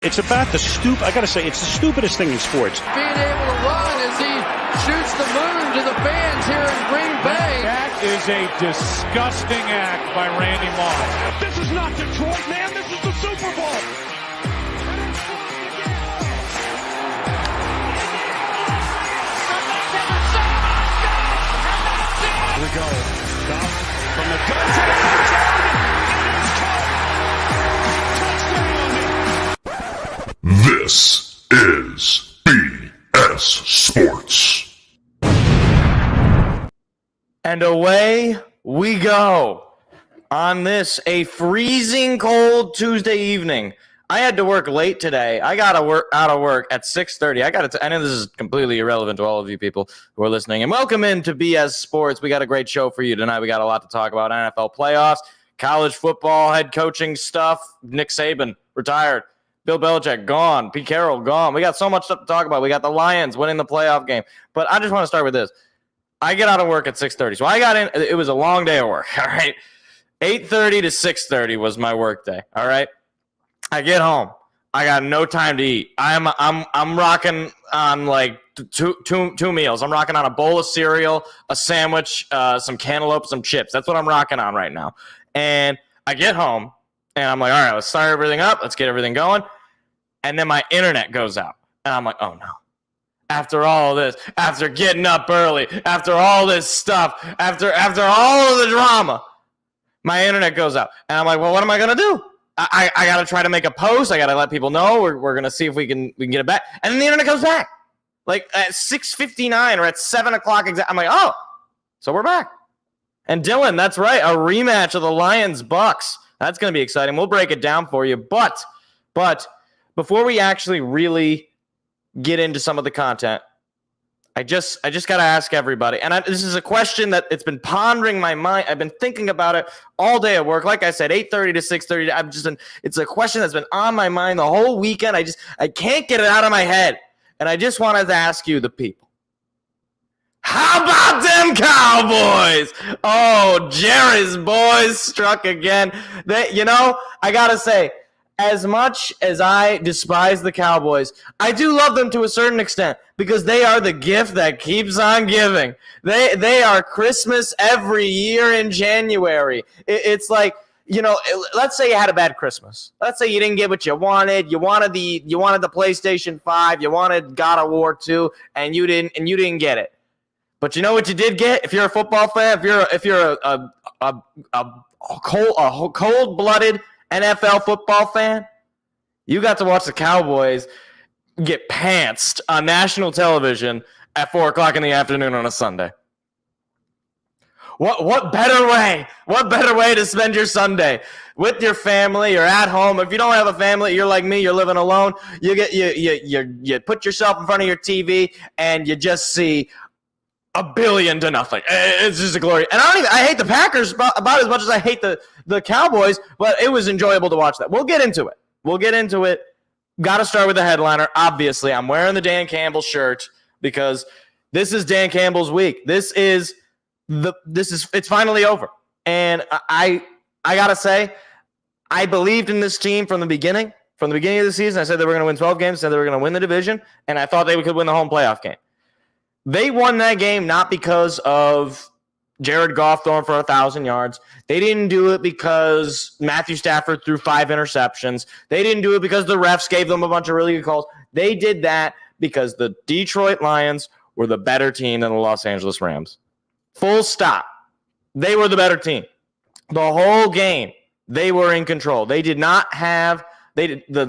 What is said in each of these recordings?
It's about I gotta say, it's the stupidest thing in sports. Being able to run as he shoots the moon to the fans here in Green Bay. That is a disgusting act by Randy Moss. This is not Detroit, man. This is the Super Bowl. Here we go. Stop from the gun. This is BS Sports. And away we go on this, a freezing cold Tuesday evening. I had to work late today. I got out of work at 6:30. I know this is completely irrelevant to all of you people who are listening. And welcome into BS Sports. We got a great show for you tonight. We got a lot to talk about. NFL playoffs, college football, head coaching stuff. Nick Saban, retired. Bill Belichick, gone. Pete Carroll, gone. We got so much stuff to talk about. We got the Lions winning the playoff game. But I just want to start with this. I get out of work at 6:30. So I got in. It was a long day of work, all right? 8:30 to 6:30 was my work day, all right? I get home. I got no time to eat. I'm rocking on like two meals. I'm rocking on a bowl of cereal, a sandwich, some cantaloupe, some chips. That's what I'm rocking on right now. And I get home, and I'm like, all right, let's start everything up. Let's get everything going. And then my internet goes out. And I'm like, oh, no. After all of this, after getting up early, after all this stuff, after all of the drama, my internet goes out. And I'm like, well, what am I going to do? I got to try to make a post. I got to let people know. We're going to see if we can get it back. And then the internet comes back. Like at 6:59 or at 7 o'clock exactly. I'm like, oh, so we're back. And Dylan, that's right, a rematch of the Lions-Bucks. That's going to be exciting. We'll break it down for you. But before we actually really get into some of the content, I just got to ask everybody, and this is a question that it's been pondering my mind. I've been thinking about it all day at work. Like I said, 8:30 to 6:30. It's a question that's been on my mind the whole weekend. I can't get it out of my head, and I just wanted to ask you, the people. How about them Cowboys? Oh, Jerry's boys struck again. I got to say, as much as I despise the Cowboys, I do love them to a certain extent because they are the gift that keeps on giving. They are Christmas every year in January. It's like, let's say you had a bad Christmas. Let's say you didn't get what you wanted. You wanted the PlayStation 5. You wanted God of War 2, and you didn't get it. But you know what you did get? If you're a football fan, if you're a cold-blooded NFL football fan, you got to watch the Cowboys get pantsed on national television at 4:00 in the afternoon on a Sunday. What better way? What better way to spend your Sunday with your family or at home? If you don't have a family, you're like me, you're living alone. You put yourself in front of your TV and you just see 1,000,000,000 to nothing. It's just a glory. And I hate the Packers about as much as I hate the Cowboys, but it was enjoyable to watch that. We'll get into it. Got to start with the headliner. Obviously, I'm wearing the Dan Campbell shirt because this is Dan Campbell's week. It's finally over. And I got to say, I believed in this team from the beginning. From the beginning of the season, I said they were going to win 12 games, said they were going to win the division, and I thought they could win the home playoff game. They won that game not because of Jared Goff throwing for 1,000 yards. They didn't do it because Matthew Stafford threw 5 interceptions. They didn't do it because the refs gave them a bunch of really good calls. They did that because the Detroit Lions were the better team than the Los Angeles Rams. Full stop. They were the better team. The whole game, they were in control. The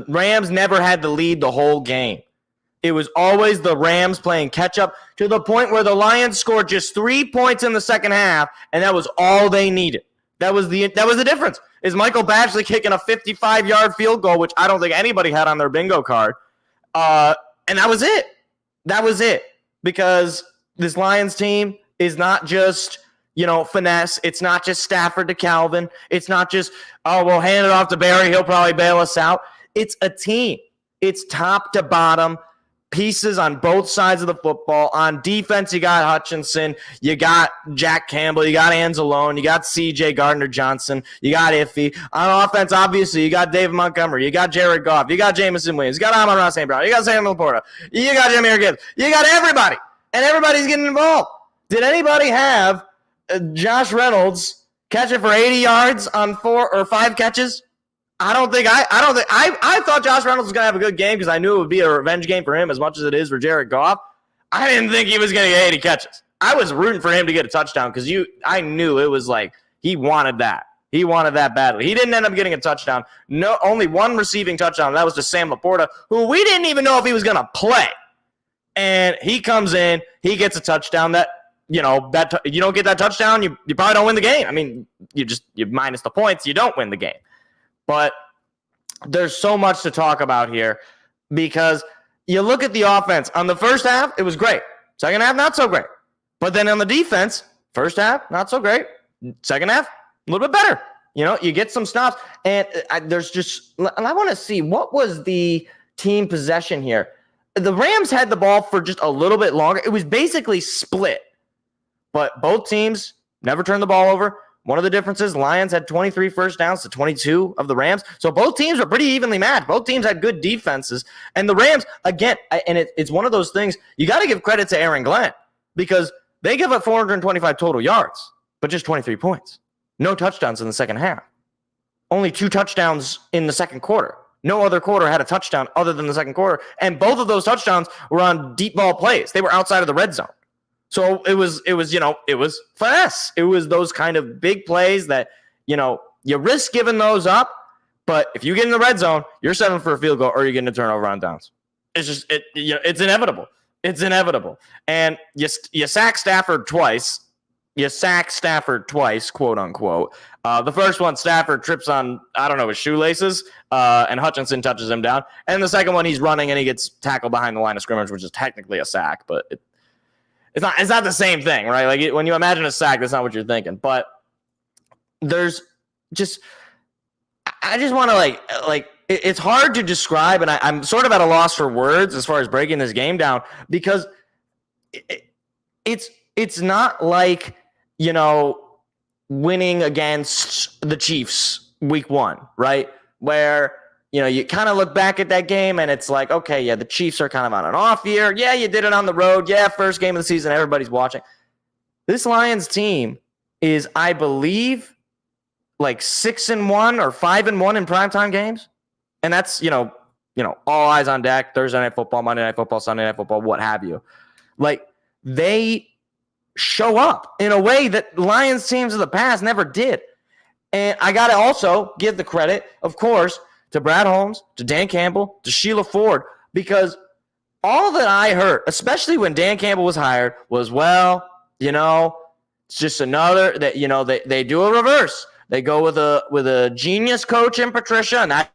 Rams never had the lead the whole game. It was always the Rams playing catch-up to the point where the Lions scored just 3 points in the second half, and that was all they needed. That was the difference. Is Michael Badgley kicking a 55-yard field goal, which I don't think anybody had on their bingo card. And that was it. That was it. Because this Lions team is not just, finesse. It's not just Stafford to Calvin. It's not just, we'll hand it off to Barry. He'll probably bail us out. It's a team. It's top to bottom. Pieces on both sides of the football. On defense, you got Hutchinson, you got Jack Campbell, you got Anzalone, you got C.J. Gardner-Johnson, you got Iffy. On offense, obviously, you got David Montgomery, you got Jared Goff, you got Jameson Williams, you got Amon-Ra St. Brown, you got Samuel Laporta, you got Jahmyr Gibbs, you got everybody, and everybody's getting involved. Did anybody have Josh Reynolds catching for 80 yards on 4 or 5 catches? I thought Josh Reynolds was going to have a good game because I knew it would be a revenge game for him as much as it is for Jared Goff. I didn't think he was going to get 80 catches. I was rooting for him to get a touchdown because I knew it was like he wanted that. He wanted that badly. He didn't end up getting a touchdown. No, only one receiving touchdown. That was to Sam Laporta, who we didn't even know if he was going to play. And he comes in, he gets a touchdown. You don't get that touchdown, you probably don't win the game. I mean, you minus the points, you don't win the game. But there's so much to talk about here because you look at the offense. On the first half, it was great. Second half, not so great. But then on the defense, first half, not so great. Second half, a little bit better. You get some stops. And I want to see, what was the team possession here? The Rams had the ball for just a little bit longer. It was basically split. But both teams never turned the ball over. One of the differences, Lions had 23 first downs to 22 of the Rams. So both teams were pretty evenly matched. Both teams had good defenses. And the Rams, again, it's one of those things, you got to give credit to Aaron Glenn because they give up 425 total yards, but just 23 points. No touchdowns in the second half. Only 2 touchdowns in the second quarter. No other quarter had a touchdown other than the second quarter. And both of those touchdowns were on deep ball plays. They were outside of the red zone. So it was finesse. It was those kind of big plays that, you risk giving those up, but if you get in the red zone, you're settling for a field goal or you're getting a turnover on downs. It's just, it's inevitable. It's inevitable. And you sack Stafford twice. Quote unquote. The first one, Stafford trips on, his shoelaces, and Hutchinson touches him down. And the second one, he's running and he gets tackled behind the line of scrimmage, which is technically a sack, but it's not the same thing, right? Like when you imagine a sack, that's not what you're thinking. But I just want to it's hard to describe, and I'm sort of at a loss for words as far as breaking this game down because it's not like, winning against the Chiefs week 1, right? Where you kind of look back at that game and it's like, okay, yeah, the Chiefs are kind of on an off year. Yeah, you did it on the road. Yeah, first game of the season, everybody's watching. This Lions team is, I believe, like 6-1 or 5-1 in primetime games. And that's, all eyes on deck, Thursday Night Football, Monday Night Football, Sunday Night Football, what have you. Like, they show up in a way that Lions teams of the past never did. And I got to also give the credit, of course, to Brad Holmes, to Dan Campbell, to Sheila Ford, because all that I heard, especially when Dan Campbell was hired, was, it's just another that, they do a reverse. They go with a genius coach in Patricia, and that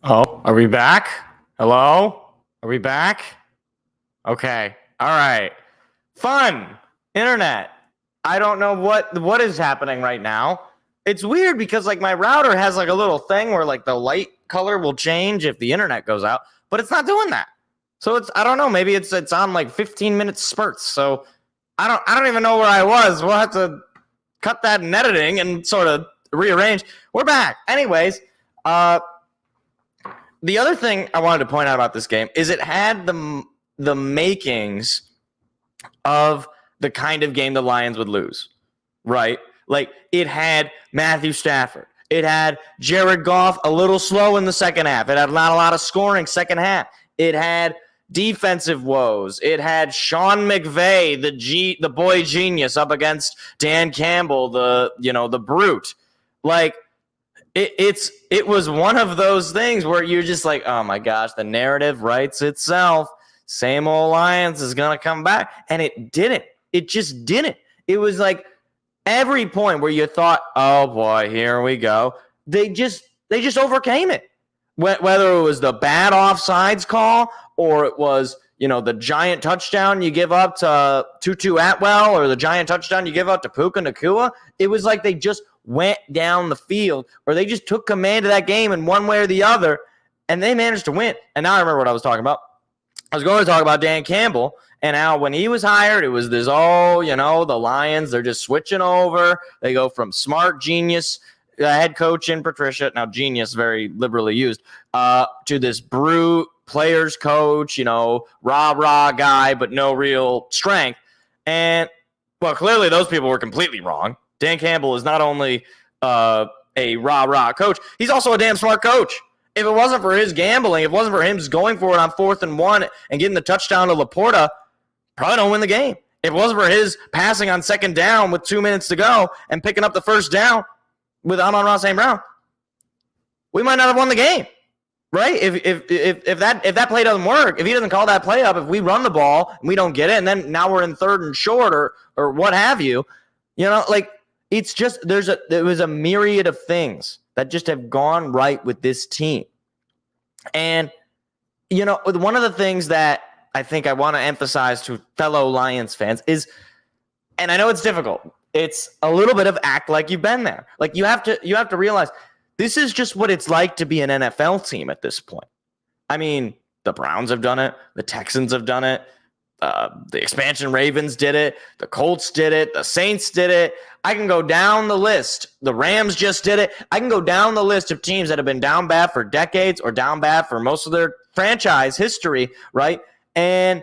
Oh, are we back? Hello? Are we back? Okay. All right. Fun. Internet. I don't know what is happening right now. It's weird because like my router has like a little thing where like the light color will change if the internet goes out, but it's not doing that. So I don't know, maybe it's on like 15-minute spurts. So I don't even know where I was. We'll have to cut that in editing and sort of rearrange. We're back. Anyways, the other thing I wanted to point out about this game is it had the makings of the kind of game the Lions would lose, right? Like it had Matthew Stafford. It had Jared Goff a little slow in the second half. It had not a lot of scoring second half. It had defensive woes. It had Sean McVay, the boy genius, up against Dan Campbell, the brute. Like it was one of those things where you're just like, oh my gosh, the narrative writes itself. Same old Lions is gonna come back, and it didn't. It just didn't. It was like every point where you thought, oh boy, here we go. They just overcame it. Whether it was the bad offsides call or it was, the giant touchdown you give up to Tutu Atwell or the giant touchdown you give up to Puka Nacua, it was like they just went down the field or they just took command of that game in one way or the other, and they managed to win. And now I remember what I was talking about. I was going to talk about Dan Campbell and how when he was hired, it was this, the Lions, they're just switching over. They go from smart genius head coach in Patricia, now genius, very liberally used, to this brute players coach, rah-rah guy, but no real strength. And, well, clearly those people were completely wrong. Dan Campbell is not only a rah-rah coach, he's also a damn smart coach. If it wasn't for his gambling, if it wasn't for him just going for it on 4th and 1 and getting the touchdown to Laporta, probably don't win the game. If it wasn't for his passing on 2nd down with 2 minutes to go and picking up the 1st down with Amon-Ra St. Brown, we might not have won the game, right? If that play doesn't work, if he doesn't call that play up, if we run the ball and we don't get it, and then now we're in 3rd and short or what have you, it's just there was a myriad of things that just have gone right with this team. And, one of the things that I think I want to emphasize to fellow Lions fans is, and I know it's difficult, it's a little bit of act like you've been there. Like you have to realize this is just what it's like to be an NFL team at this point. I mean, the Browns have done it. The Texans have done it. The expansion Ravens did it. The Colts did it. The Saints did it. I can go down the list. The Rams just did it. I can go down the list of teams that have been down bad for decades or down bad for most of their franchise history, right? And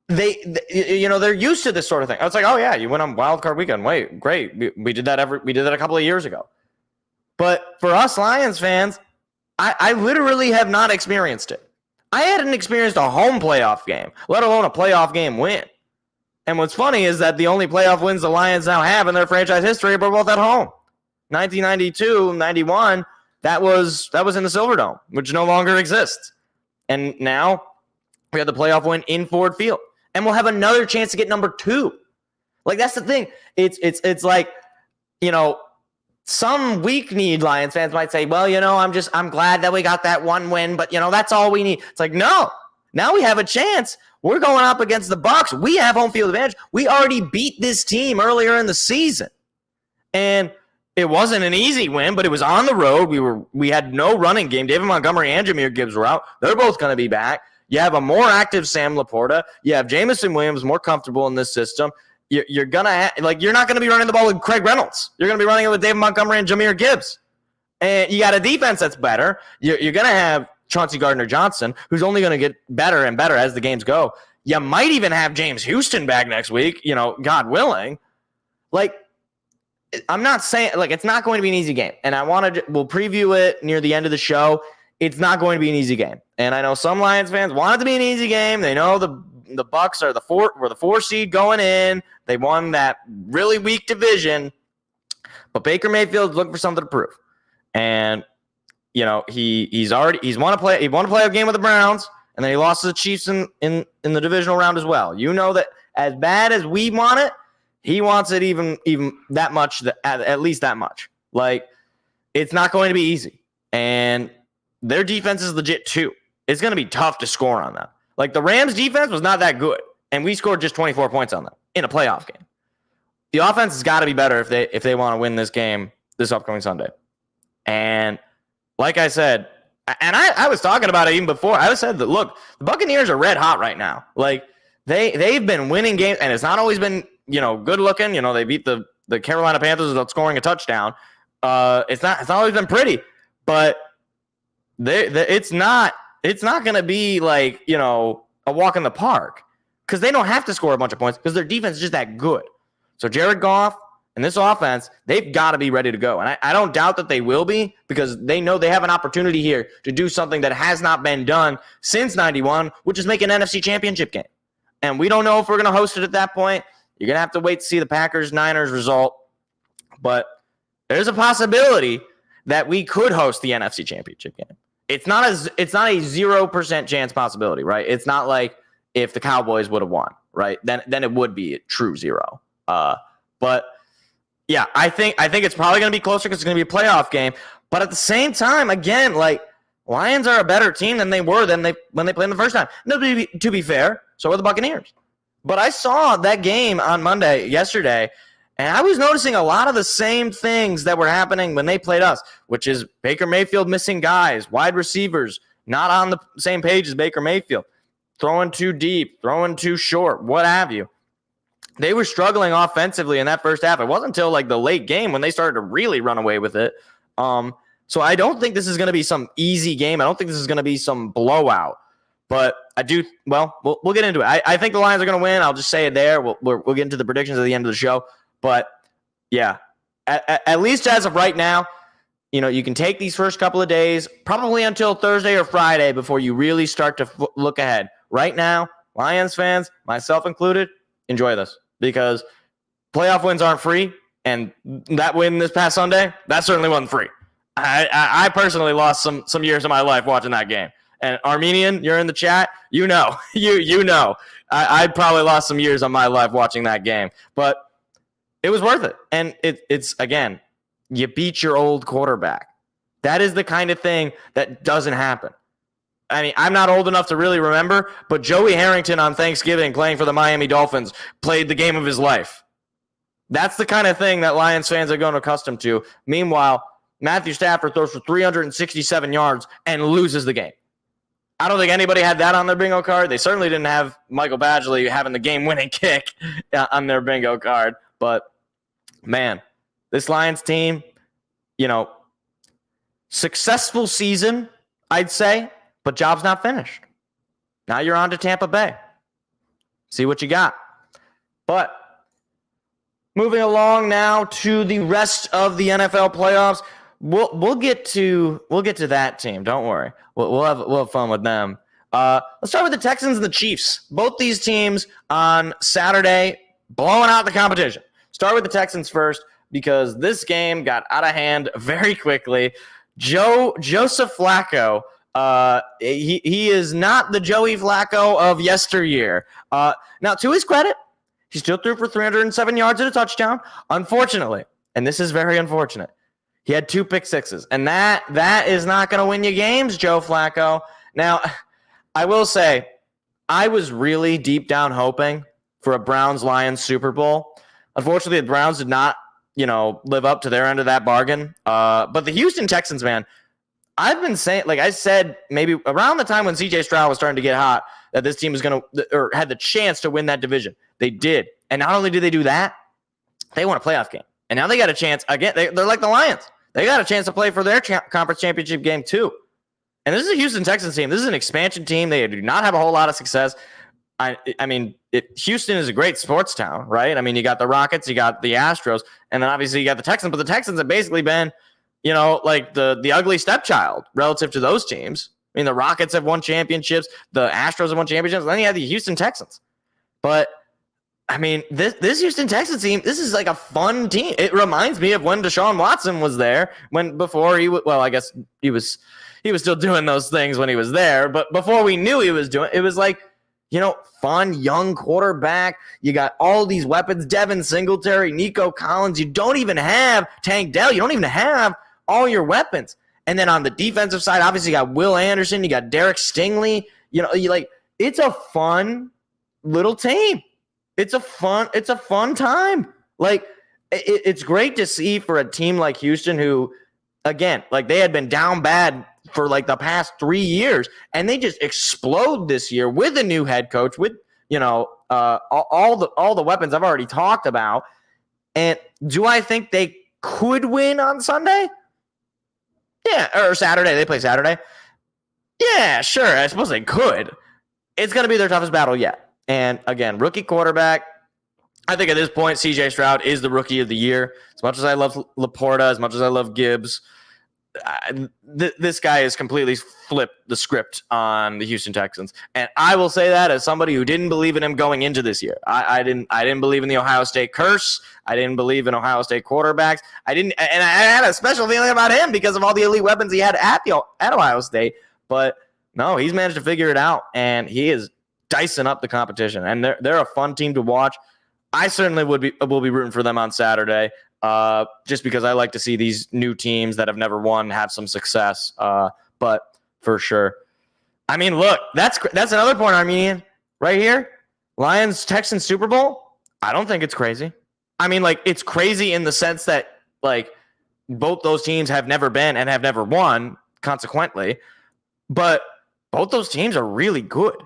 they're used to this sort of thing. I was like, oh yeah, you went on wild card weekend. Wait, great. We did that a couple of years ago. But for us Lions fans, I literally have not experienced it. I hadn't experienced a home playoff game, let alone a playoff game win. And what's funny is that the only playoff wins the Lions now have in their franchise history are both at home. 1992, 91, that was in the Silverdome, which no longer exists. And now we have the playoff win in Ford Field. And we'll have another chance to get number 2. Like, that's the thing. It's like, some weak-kneed Lions fans might say, well, I'm glad that we got that one win, but, that's all we need. It's like, no. Now we have a chance. We're going up against the Bucs. We have home field advantage. We already beat this team earlier in the season. And it wasn't an easy win, but it was on the road. We had no running game. David Montgomery and Jahmyr Gibbs were out. They're both going to be back. You have a more active Sam Laporta. You have Jameson Williams more comfortable in this system. You're gonna you're not gonna be running the ball with Craig Reynolds. You're gonna be running it with David Montgomery and Jahmyr Gibbs. And you got a defense that's better. You're gonna have Chauncey Gardner-Johnson, who's only gonna get better and better as the games go. You might even have James Houston back next week, God willing. I'm not saying it's not going to be an easy game. And we'll preview it near the end of the show. It's not going to be an easy game. And I know some Lions fans want it to be an easy game. They know the Bucs are were the 4 seed going in. They won that really weak division. But Baker Mayfield's looking for something to prove. And he's won a playoff game with the Browns, and then he lost to the Chiefs in the divisional round as well. That as bad as we want it, he wants it even that much, at least that much. It's not going to be easy. And their defense is legit too. It's going to be tough to score on them. Like the Rams defense was not that good, and we scored just 24 points on them in a playoff game. The offense has got to be better if they want to win this game this upcoming Sunday. And like I said, and I was talking about it even before. I said that, look, the Buccaneers are red hot right now. Like they've been winning games, and it's not always been, good looking. They beat the Carolina Panthers without scoring a touchdown. It's not always been pretty, but it's not going to be like, a walk in the park, because they don't have to score a bunch of points because their defense is just that good. So Jared Goff and this offense, they've got to be ready to go. And I don't doubt that they will be, because they know they have an opportunity here to do something that has not been done since 91, which is make an NFC championship game. And we don't know if we're going to host it at that point. You're going to have to wait to see the Packers-Niners result. But there's a possibility that we could host the NFC championship game. It's not a 0% chance possibility, right? It's not like if the Cowboys would have won, right? Then it would be a true zero. But yeah, I think it's probably going to be closer because it's going to be a playoff game. But at the same time, again, like Lions are a better team than they were when they played the first time. No, to be fair, so are the Buccaneers. But I saw that game on yesterday, and I was noticing a lot of the same things that were happening when they played us, which is Baker Mayfield missing guys, wide receivers not on the same page as Baker Mayfield, throwing too deep, throwing too short, what have you. They were struggling offensively in that first half. It wasn't until like the late game when they started to really run away with it. So I don't think this is going to be some easy game. I don't think this is going to be some blowout. But I do. Well, we'll get into it. I think the Lions are going to win. I'll just say it there. We'll get into the predictions at the end of the show. But yeah, at least as of right now, you can take these first couple of days, probably until Thursday or Friday, before you really start to look ahead. Right now, Lions fans, myself included, enjoy this, because playoff wins aren't free, and that win this past Sunday, that certainly wasn't free. I personally lost some years of my life watching that game. And Armenian, you're in the chat, you know. I probably lost some years of my life watching that game, but it was worth it. And it's again, you beat your old quarterback. That is the kind of thing that doesn't happen. I mean, I'm not old enough to really remember, but Joey Harrington on Thanksgiving playing for the Miami Dolphins played the game of his life. That's the kind of thing that Lions fans are going accustomed to. Meanwhile, Matthew Stafford throws for 367 yards and loses the game. I don't think anybody had that on their bingo card. They certainly didn't have Michael Badgley having the game-winning kick on their bingo card. But, man, this Lions team, successful season, I'd say. But job's not finished. Now you're on to Tampa Bay. See what you got. But moving along now to the rest of the NFL playoffs, we'll get to that team. Don't worry. We'll have fun with them. Let's start with the Texans and the Chiefs. Both these teams on Saturday blowing out the competition. Start with the Texans first, because this game got out of hand very quickly. Joseph Flacco. He is not the Joey Flacco of yesteryear. Now, to his credit, he still threw for 307 yards and a touchdown. Unfortunately, and this is very unfortunate, he had 2 pick sixes, and that is not going to win you games, Joe Flacco. Now, I will say, I was really deep down hoping for a Browns-Lions Super Bowl. Unfortunately, the Browns did not, live up to their end of that bargain. But the Houston Texans, man, I've been saying, like I said, maybe around the time when C.J. Stroud was starting to get hot, that this team was going to, or had the chance to win that division. They did. And not only did they do that, they won a playoff game. And now they got a chance, again, they're like the Lions. They got a chance to play for their conference championship game too. And this is a Houston Texans team. This is an expansion team. They do not have a whole lot of success. Houston is a great sports town, right? I mean, you got the Rockets, you got the Astros, and then obviously you got the Texans. But the Texans have basically been, like the ugly stepchild relative to those teams. I mean, the Rockets have won championships. The Astros have won championships. And then you have the Houston Texans. But, I mean, this Houston Texans team, this is like a fun team. It reminds me of when Deshaun Watson was there. I guess he was still doing those things when he was there. But before we knew he was doing it, was like, fun, young quarterback. You got all these weapons, Devin Singletary, Nico Collins. You don't even have Tank Dell. You don't even have all your weapons. And then on the defensive side, obviously you got Will Anderson, you got Derek Stingley. It's a fun little team. It's a fun time. It's great to see for a team like Houston who, again, they had been down bad for the past 3 years, and they just explode this year with a new head coach, with all the weapons I've already talked about. And do I think they could win on Sunday? Yeah, or Saturday. They play Saturday. Yeah, sure. I suppose they could. It's going to be their toughest battle yet. And again, rookie quarterback. I think at this point, C.J. Stroud is the rookie of the year. As much as I love Laporta, as much as I love Gibbs, this guy has completely flipped the script on the Houston Texans. And I will say that as somebody who didn't believe in him going into this year. I didn't believe in the Ohio State curse. I didn't believe in Ohio State quarterbacks. And I had a special feeling about him because of all the elite weapons he had at Ohio State. But no, he's managed to figure it out, and he is dicing up the competition. And they're a fun team to watch. I certainly will be rooting for them on Saturday, just because I like to see these new teams that have never won have some success. But for sure, I mean, look, that's another point, Armenian, right here. Lions Texans Super Bowl. I don't think it's crazy. I mean, it's crazy in the sense that both those teams have never been and have never won, consequently. But both those teams are really good.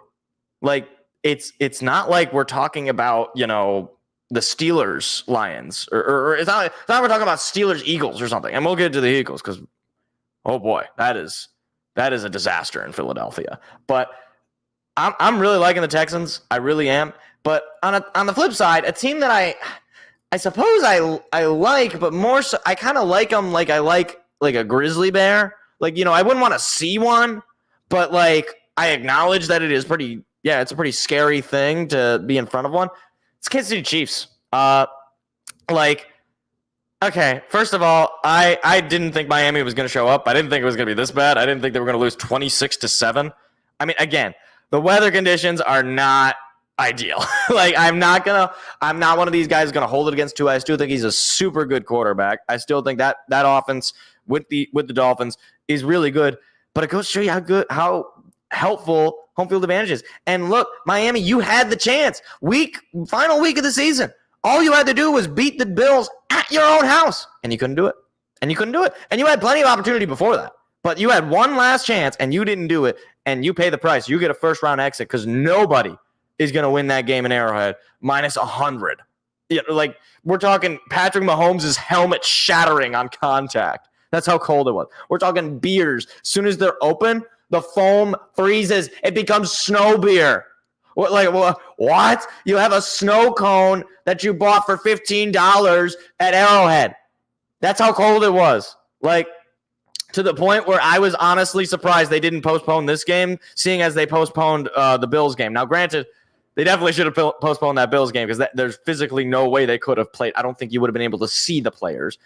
It's not like we're talking about the Steelers Lions or it's not we're talking about Steelers Eagles or something. And we'll get to the Eagles because, oh boy, that is a disaster in Philadelphia. But I'm really liking the Texans. I really am. But on the flip side, a team that I suppose I like, but more so I kind of like them like I like a grizzly bear. I wouldn't want to see one, but I acknowledge that it is it's a pretty scary thing to be in front of one. It's Kansas City Chiefs. Okay, first of all, I didn't think Miami was going to show up. I didn't think it was going to be this bad. I didn't think they were going to lose 26-7. I mean, again, the weather conditions are not ideal. I'm not one of these guys going to hold it against Tua. I still think he's a super good quarterback. I still think that offense with the Dolphins is really good. But it goes to show you how helpful home field advantage is. And look, Miami, you had the chance. Final week of the season. All you had to do was beat the Bills at your own house. And you couldn't do it. And you had plenty of opportunity before that. But you had one last chance, and you didn't do it. And you pay the price. You get a first-round exit because nobody is going to win that game in Arrowhead minus 100. We're talking Patrick Mahomes' helmet shattering on contact. That's how cold it was. We're talking beers. As soon as they're open, the foam freezes. It becomes snow beer. What? You have a snow cone that you bought for $15 at Arrowhead. That's how cold it was. To the point where I was honestly surprised they didn't postpone this game, seeing as they postponed the Bills game. Now, granted, they definitely should have postponed that Bills game because there's physically no way they could have played. I don't think you would have been able to see the players.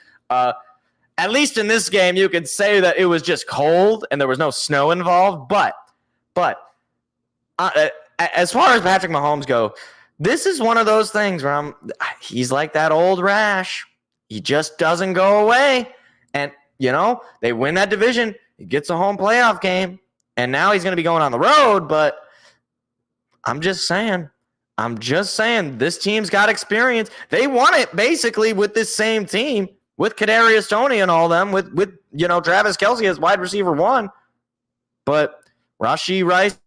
At least in this game, you could say that it was just cold and there was no snow involved. But as far as Patrick Mahomes go, this is one of those things where he's like that old rash. He just doesn't go away. And, they win that division. He gets a home playoff game. And now he's going to be going on the road. But I'm just saying, this team's got experience. They won it basically with this same team, with Kadarius Toney and all them, with Travis Kelce as wide receiver 1. But Rashee Rice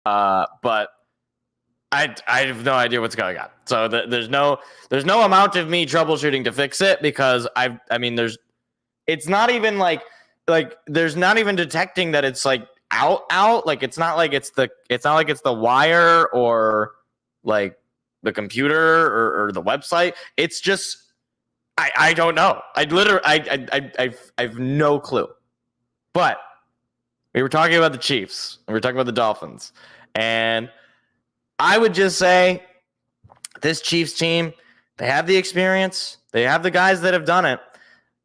But I have no idea what's going on. So there's no amount of me troubleshooting to fix it because it's not even like there's not even detecting that it's like out. Like it's not like it's the wire or like the computer or the website. It's just I don't know. I have no clue. But we were talking about the Chiefs and we were talking about the Dolphins, and I would just say this Chiefs team, they have the experience, they have the guys that have done it,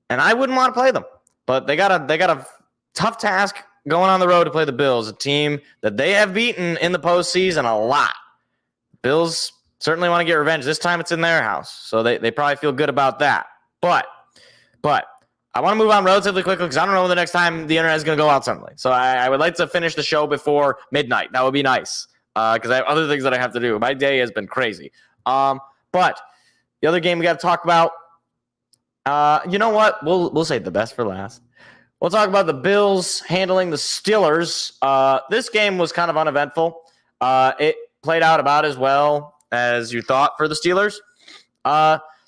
and I wouldn't want to play them. But they got a tough task going on the road to play the Bills, a team that they have beaten in the postseason a lot. Bills certainly want to get revenge. This time it's in their house, so they probably feel good about that. But I want to move on relatively quickly because I don't know when the next time the internet is going to go out suddenly. So I would like to finish the show before midnight. That would be nice because I have other things that I have to do. My day has been crazy. But the other game we got to talk about, you know what? We'll save the best for last. We'll talk about the Bills handling the Steelers. This game was kind of uneventful. It played out about as well as you thought for the Steelers.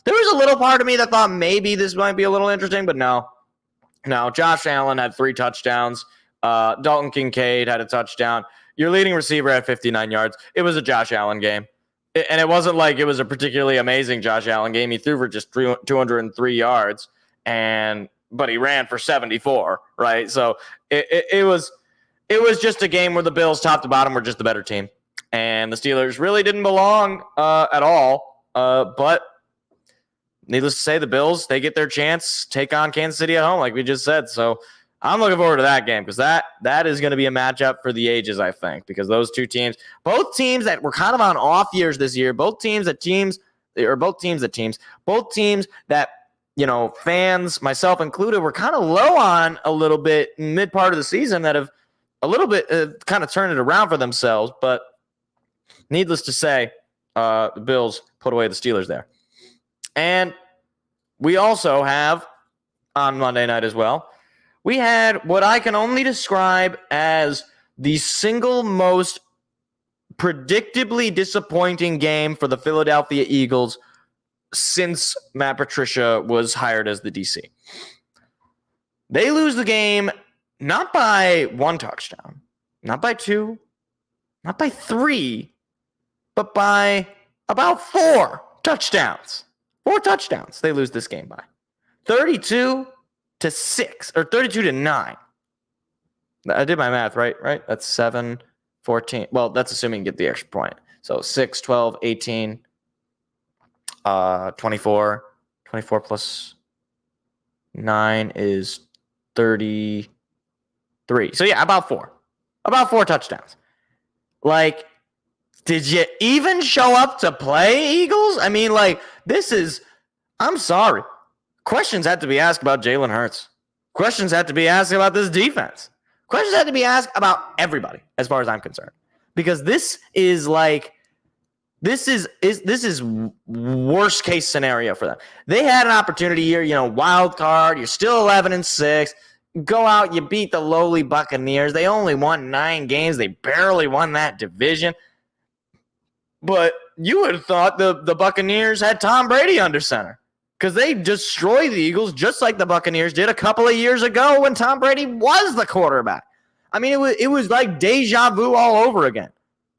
There was a little part of me that thought maybe this might be a little interesting, but no. Josh Allen had 3 touchdowns. Dalton Kincaid had a touchdown. Your leading receiver had 59 yards. It was a Josh Allen game. And it wasn't like it was a particularly amazing Josh Allen game. He threw for just 203 yards, but he ran for 74, right? So it was just a game where the Bills, top to bottom, were just the better team. And the Steelers really didn't belong at all. But needless to say, the Bills, they get their chance, take on Kansas City at home, like we just said. So I'm looking forward to that game because that is going to be a matchup for the ages, I think, because those two teams, both teams that were kind of on off years this year, both teams that, you know, fans, myself included, were kind of low on a little bit mid part of the season that have a little bit kind of turned it around for themselves. But needless to say, the Bills put away the Steelers there. And we also have, on Monday night as well, we had what I can only describe as the single most predictably disappointing game for the Philadelphia Eagles since Matt Patricia was hired as the DC. They lose the game not by 1 touchdown, not by 2, not by 3, but by about 4 touchdowns. 4 touchdowns they lose this game by. 32-6 or 32-9. I did my math, right? That's 7, 14. Well, that's assuming you get the extra point. So 6, 12, 18, 24. 24 plus 9 is 33. So yeah, about 4. About 4 touchdowns. Like, did you even show up to play, Eagles? I mean, like, I'm sorry. Questions had to be asked about Jalen Hurts. Questions had to be asked about this defense. Questions had to be asked about everybody, as far as I'm concerned. Because this is worst case scenario for them. They had an opportunity here, you know, wild card. You're still 11-6. Go out, you beat the lowly Buccaneers. They only won 9 games. They barely won that division. But you would have thought the Buccaneers had Tom Brady under center because they destroyed the Eagles just like the Buccaneers did a couple of years ago when Tom Brady was the quarterback. I mean, it was like deja vu all over again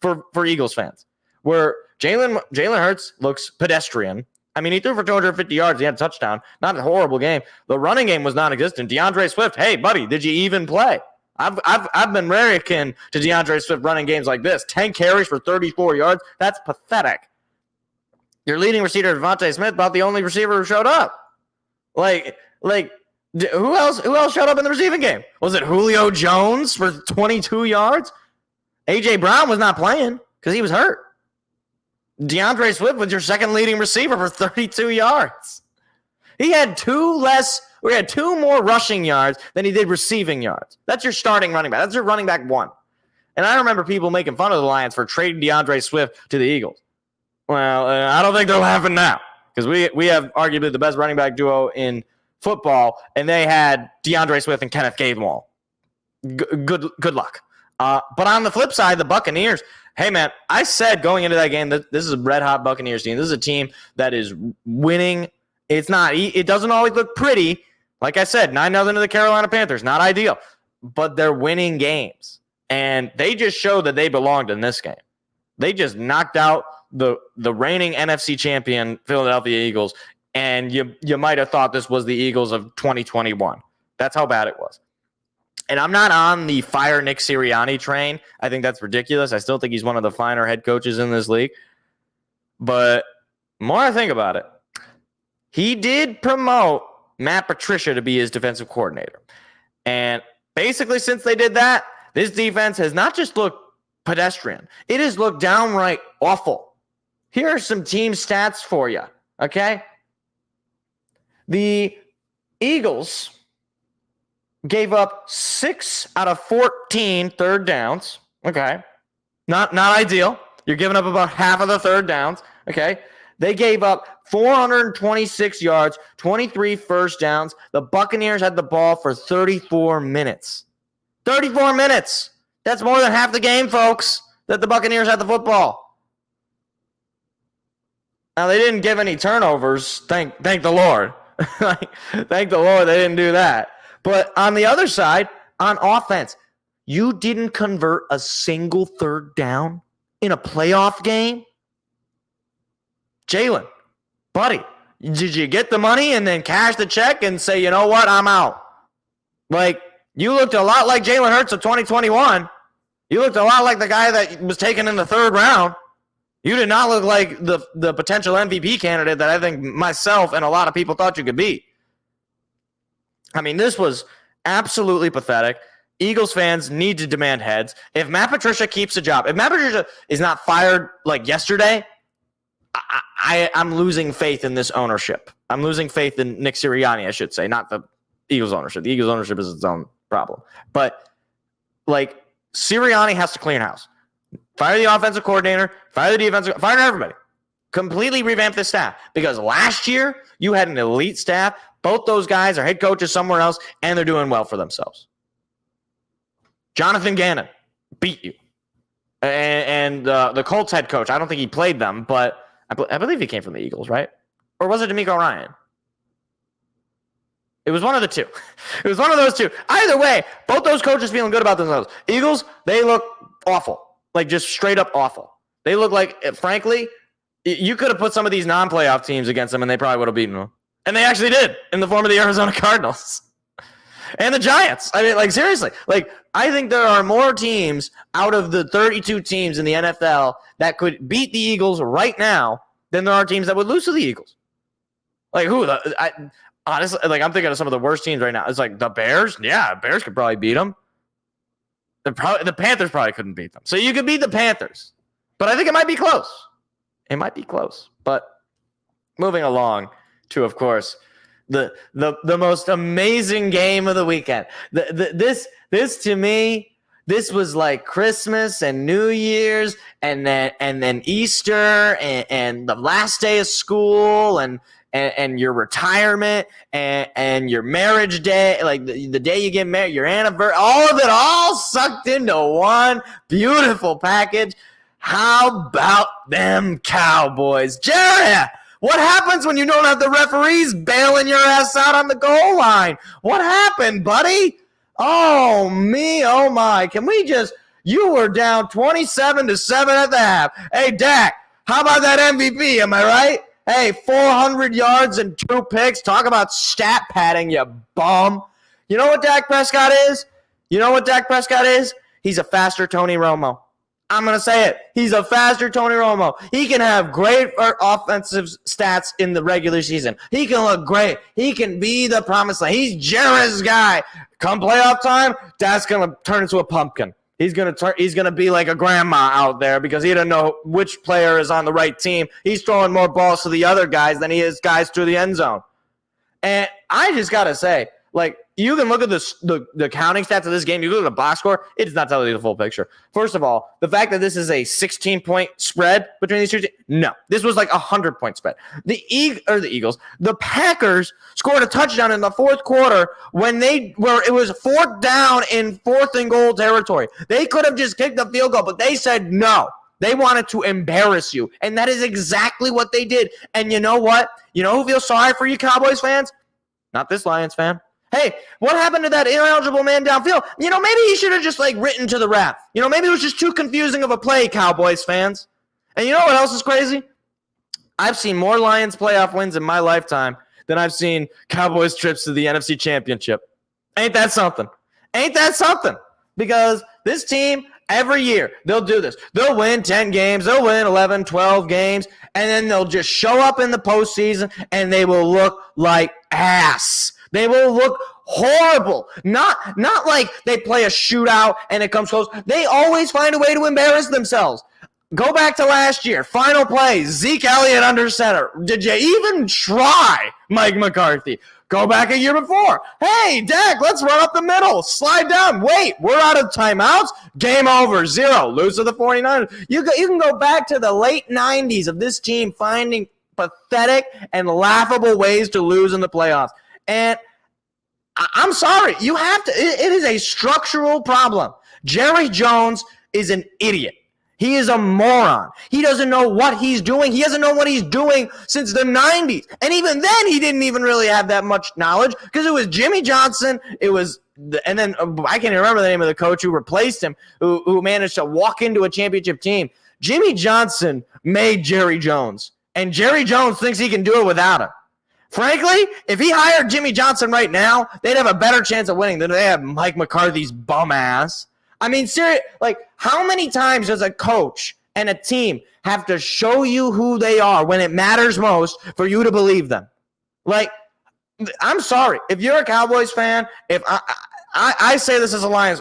for Eagles fans, where Jalen Hurts looks pedestrian. I mean, he threw for 250 yards. He had a touchdown. Not a horrible game. The running game was non-existent. DeAndre Swift, hey, buddy, did you even play? I've been very akin to DeAndre Swift running games like this. 10 carries for 34 yards. That's pathetic. Your leading receiver, Devontae Smith, about the only receiver who showed up. Like who else showed up in the receiving game? Was it Julio Jones for 22 yards? A.J. Brown was not playing because he was hurt. DeAndre Swift was your second leading receiver for 32 yards. We had 2 more rushing yards than he did receiving yards. That's your starting running back. That's your running back 1. And I remember people making fun of the Lions for trading DeAndre Swift to the Eagles. Well, I don't think they're laughing now because we have arguably the best running back duo in football, and they had DeAndre Swift and Kenneth Gainwell. Good luck. But on the flip side, the Buccaneers, hey, man, I said going into that game that this is a red-hot Buccaneers team. This is a team that is winning. It doesn't always look pretty. Like I said, 9-0 to the Carolina Panthers, not ideal. But they're winning games. And they just showed that they belonged in this game. They just knocked out the reigning NFC champion Philadelphia Eagles, and you might have thought this was the Eagles of 2021. That's how bad it was. And I'm not on the fire Nick Sirianni train. I think that's ridiculous. I still think he's one of the finer head coaches in this league. But the more I think about it, he did promote Matt Patricia to be his defensive coordinator. And basically since they did that, this defense has not just looked pedestrian. It has looked downright awful. Here are some team stats for you, okay? The Eagles gave up 6 out of 14 third downs, okay? Not ideal. You're giving up about half of the third downs, okay? They gave up 426 yards, 23 first downs. The Buccaneers had the ball for 34 minutes. 34 minutes! That's more than half the game, folks, that the Buccaneers had the football. Now, they didn't give any turnovers. Thank the Lord. Thank the Lord they didn't do that. But on the other side, on offense, you didn't convert a single third down in a playoff game? Jalen, buddy, did you get the money and then cash the check and say, you know what, I'm out? Like, you looked a lot like Jalen Hurts of 2021. You looked a lot like the guy that was taken in the third round. You did not look like the potential MVP candidate that I think myself and a lot of people thought you could be. I mean, this was absolutely pathetic. Eagles fans need to demand heads. If Matt Patricia keeps a job, if Matt Patricia is not fired like yesterday, I'm losing faith in this ownership. I'm losing faith in Nick Sirianni, I should say, not the Eagles ownership. The Eagles ownership is its own problem. But, like, Sirianni has to clean house. Fire the offensive coordinator, fire the defensive, fire everybody. Completely revamp the staff. Because last year, you had an elite staff. Both those guys are head coaches somewhere else, and they're doing well for themselves. Jonathan Gannon beat you. And the Colts head coach, I don't think he played them, but I believe he came from the Eagles, right? Or was it D'Amico Ryan? It was one of the two. It was one of those two. Either way, both those coaches feeling good about themselves. Eagles, they look awful. Like, just straight up awful. They look like, frankly, you could have put some of these non-playoff teams against them, and they probably would have beaten them. And they actually did, in the form of the Arizona Cardinals. And the Giants. I mean, like, seriously. Like, I think there are more teams out of the 32 teams in the NFL that could beat the Eagles right now than there are teams that would lose to the Eagles. Like, who? Honestly, like, I'm thinking of some of the worst teams right now. It's like the Bears. Yeah, Bears could probably beat them. The Panthers probably couldn't beat them. So you could beat the Panthers. But I think it might be close. It might be close. But moving along to, of course, the most amazing game of the weekend. This to me, this was like Christmas and New Year's and then Easter and the last day of school and your retirement and your marriage day, like the day you get married, your anniversary, all of it all sucked into one beautiful package. How about them Cowboys? Jerry, what happens when you don't have the referees bailing your ass out on the goal line? What happened, buddy? Oh, me, oh, my. Can we just – you were down 27-7 at the half. Hey, Dak, how about that MVP? Am I right? Hey, 400 yards and 2 picks. Talk about stat padding, you bum. You know what Dak Prescott is? He's a faster Tony Romo. I'm going to say it. He's a faster Tony Romo. He can have great offensive stats in the regular season. He can look great. He can be the promised land. He's Jared's guy. Come playoff time, Dak's going to turn into a pumpkin. He's going to be like a grandma out there because he doesn't know which player is on the right team. He's throwing more balls to the other guys than he is guys through the end zone. And I just got to say, like, you can look at the counting stats of this game. You look at the box score. It does not tell you the full picture. First of all, the fact that this is a 16-point spread between these two teams, no. This was like a 100-point spread. The Packers scored a touchdown in the fourth quarter where it was fourth down in fourth and goal territory. They could have just kicked the field goal, but they said no. They wanted to embarrass you, and that is exactly what they did. And you know what? You know who feels sorry for you Cowboys fans? Not this Lions fan. Hey, what happened to that ineligible man downfield? Maybe he should have just written to the ref. Maybe it was just too confusing of a play, Cowboys fans. And you know what else is crazy? I've seen more Lions playoff wins in my lifetime than I've seen Cowboys trips to the NFC Championship. Ain't that something? Ain't that something? Because this team, every year, they'll do this. They'll win 10 games. They'll win 11, 12 games. And then they'll just show up in the postseason, and they will look like ass. They will look horrible. Not like they play a shootout and it comes close. They always find a way to embarrass themselves. Go back to last year. Final play, Zeke Elliott under center. Did you even try, Mike McCarthy? Go back a year before. Hey, Dak, let's run up the middle. Slide down. Wait, we're out of timeouts. Game over. 0. Lose to the 49ers. You can go back to the late 90s of this team finding pathetic and laughable ways to lose in the playoffs. And I'm sorry. You have to. It is a structural problem. Jerry Jones is an idiot. He is a moron. He doesn't know what he's doing. He doesn't know what he's doing since the 90s. And even then, he didn't even really have that much knowledge because it was Jimmy Johnson. And then I can't even remember the name of the coach who replaced him, who managed to walk into a championship team. Jimmy Johnson made Jerry Jones, and Jerry Jones thinks he can do it without him. Frankly, if he hired Jimmy Johnson right now, they'd have a better chance of winning than they have Mike McCarthy's bum ass. I mean, seriously, how many times does a coach and a team have to show you who they are when it matters most for you to believe them? I'm sorry. If you're a Cowboys fan, if I say this as a Lions,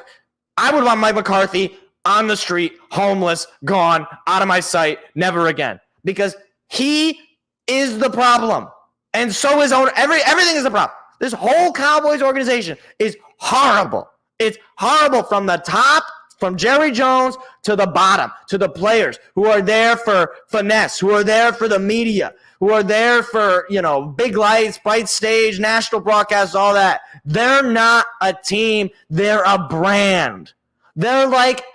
I would want Mike McCarthy on the street, homeless, gone, out of my sight, never again. Because he is the problem. And so is owner. Everything is a problem. This whole Cowboys organization is horrible. It's horrible from the top, from Jerry Jones to the bottom, to the players who are there for finesse, who are there for the media, who are there for, big lights, bright stage, national broadcasts, all that. They're not a team. They're a brand. They're like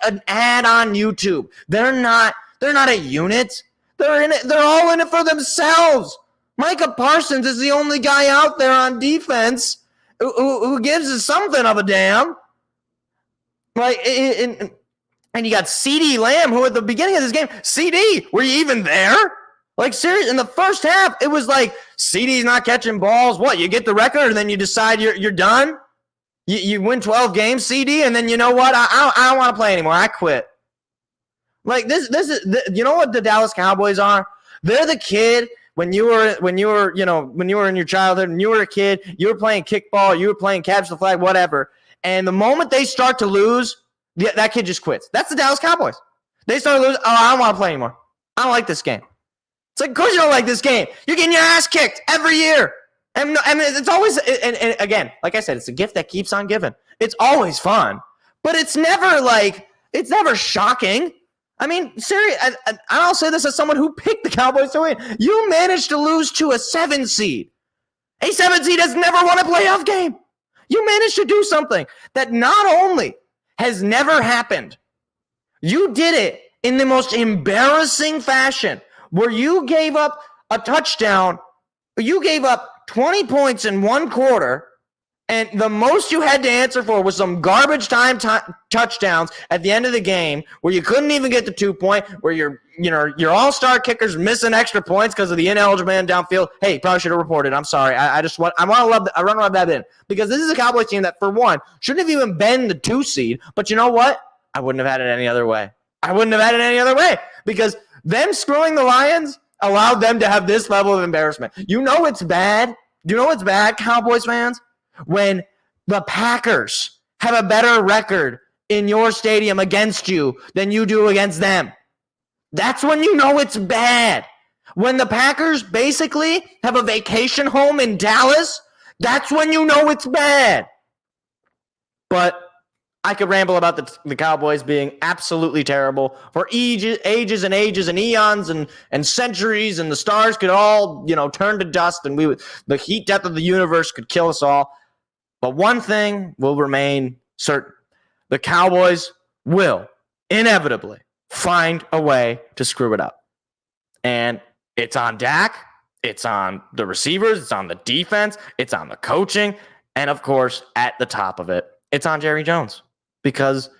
an ad on YouTube. They're not a unit. They're all in it for themselves. Micah Parsons is the only guy out there on defense who gives us something of a damn. And you got CeeDee Lamb, who at the beginning of this game, CeeDee, were you even there? Seriously, in the first half, it was like, CeeDee's not catching balls. What, you get the record and then you decide you're done? You win 12 games, CeeDee, and then you know what? I don't want to play anymore. I quit. This is you know what the Dallas Cowboys are? They're the kid when you were in your childhood, when you were a kid, you were playing kickball, you were playing catch the flag, whatever. And the moment they start to lose, that kid just quits. That's the Dallas Cowboys. They start to lose. Oh, I don't want to play anymore. I don't like this game. It's like, of course you don't like this game. You're getting your ass kicked every year. And it's always, and again, like I said, it's a gift that keeps on giving. It's always fun, but it's never shocking. I mean, seriously, I'll say this as someone who picked the Cowboys to win. You managed to lose to a 7 seed. A 7 seed has never won a playoff game. You managed to do something that not only has never happened, you did it in the most embarrassing fashion where you gave up a touchdown. You gave up 20 points in one quarter, and the most you had to answer for was some garbage time touchdowns at the end of the game where you couldn't even get the 2-point, where your all-star kickers missing extra points because of the ineligible man downfield. Hey, probably should have reported. I'm sorry. I want to rub that in because this is a Cowboys team that, for one, shouldn't have even been the 2 seed. But you know what? I wouldn't have had it any other way. Because them screwing the Lions allowed them to have this level of embarrassment. You know it's bad. Do you know what's bad, Cowboys fans? When the Packers have a better record in your stadium against you than you do against them. That's when you know it's bad. When the Packers basically have a vacation home in Dallas That's when you know it's bad. But I could ramble about the Cowboys being absolutely terrible for ages and ages and eons and centuries, and the stars could all, turn to dust, and the heat death of the universe could kill us all. But one thing will remain certain. The Cowboys will inevitably find a way to screw it up. And it's on Dak, it's on the receivers, it's on the defense, it's on the coaching, and of course, at the top of it, it's on Jerry Jones. Because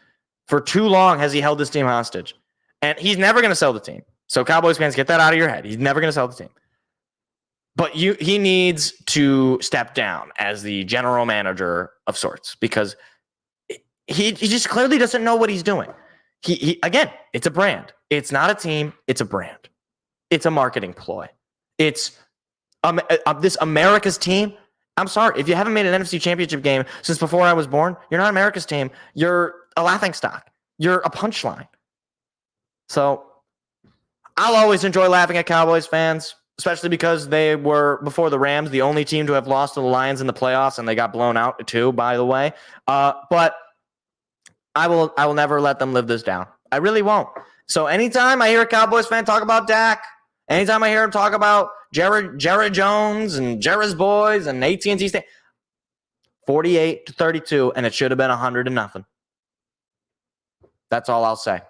for too long has he held this team hostage. And he's never going to sell the team. So Cowboys fans, get that out of your head. He's never going to sell the team. But he needs to step down as the general manager of sorts, because he just clearly doesn't know what he's doing. He again, it's a brand. It's not a team. It's a brand. It's a marketing ploy. It's this America's team. I'm sorry, if you haven't made an NFC Championship game since before I was born, you're not America's team. You're a laughingstock. You're a punchline. So I'll always enjoy laughing at Cowboys fans, especially because they were, before the Rams, the only team to have lost to the Lions in the playoffs, and they got blown out too, by the way. But I will never let them live this down. I really won't. So anytime I hear a Cowboys fan talk about Dak, anytime I hear him talk about Jared Jones and Jared's boys and AT&T State, 48-32, and it should have been 100-0. That's all I'll say.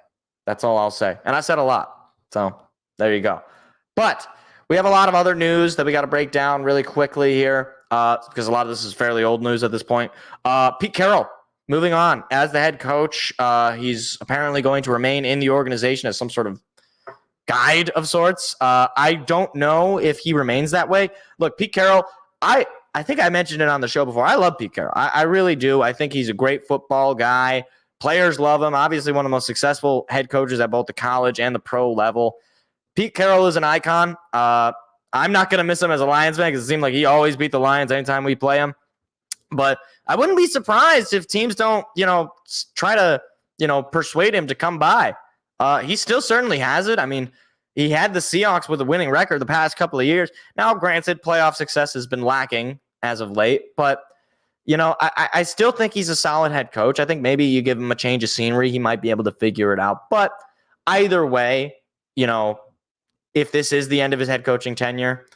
That's all I'll say. And I said a lot. So there you go. But we have a lot of other news that we got to break down really quickly here, because a lot of this is fairly old news at this point. Pete Carroll moving on as the head coach. He's apparently going to remain in the organization as some sort of guide of sorts. I don't know if he remains that way. Look, Pete Carroll, I think I mentioned it on the show before. I love Pete Carroll. I really do. I think he's a great football guy. Players love him. Obviously, one of the most successful head coaches at both the college and the pro level. Pete Carroll is an icon. I'm not going to miss him as a Lions fan because it seemed like he always beat the Lions anytime we play him. But I wouldn't be surprised if teams don't, try to, persuade him to come by. He still certainly has it. I mean, he had the Seahawks with a winning record the past couple of years. Now, granted, playoff success has been lacking as of late, but, I still think he's a solid head coach. I think maybe you give him a change of scenery, he might be able to figure it out. But either way, if this is the end of his head coaching tenure,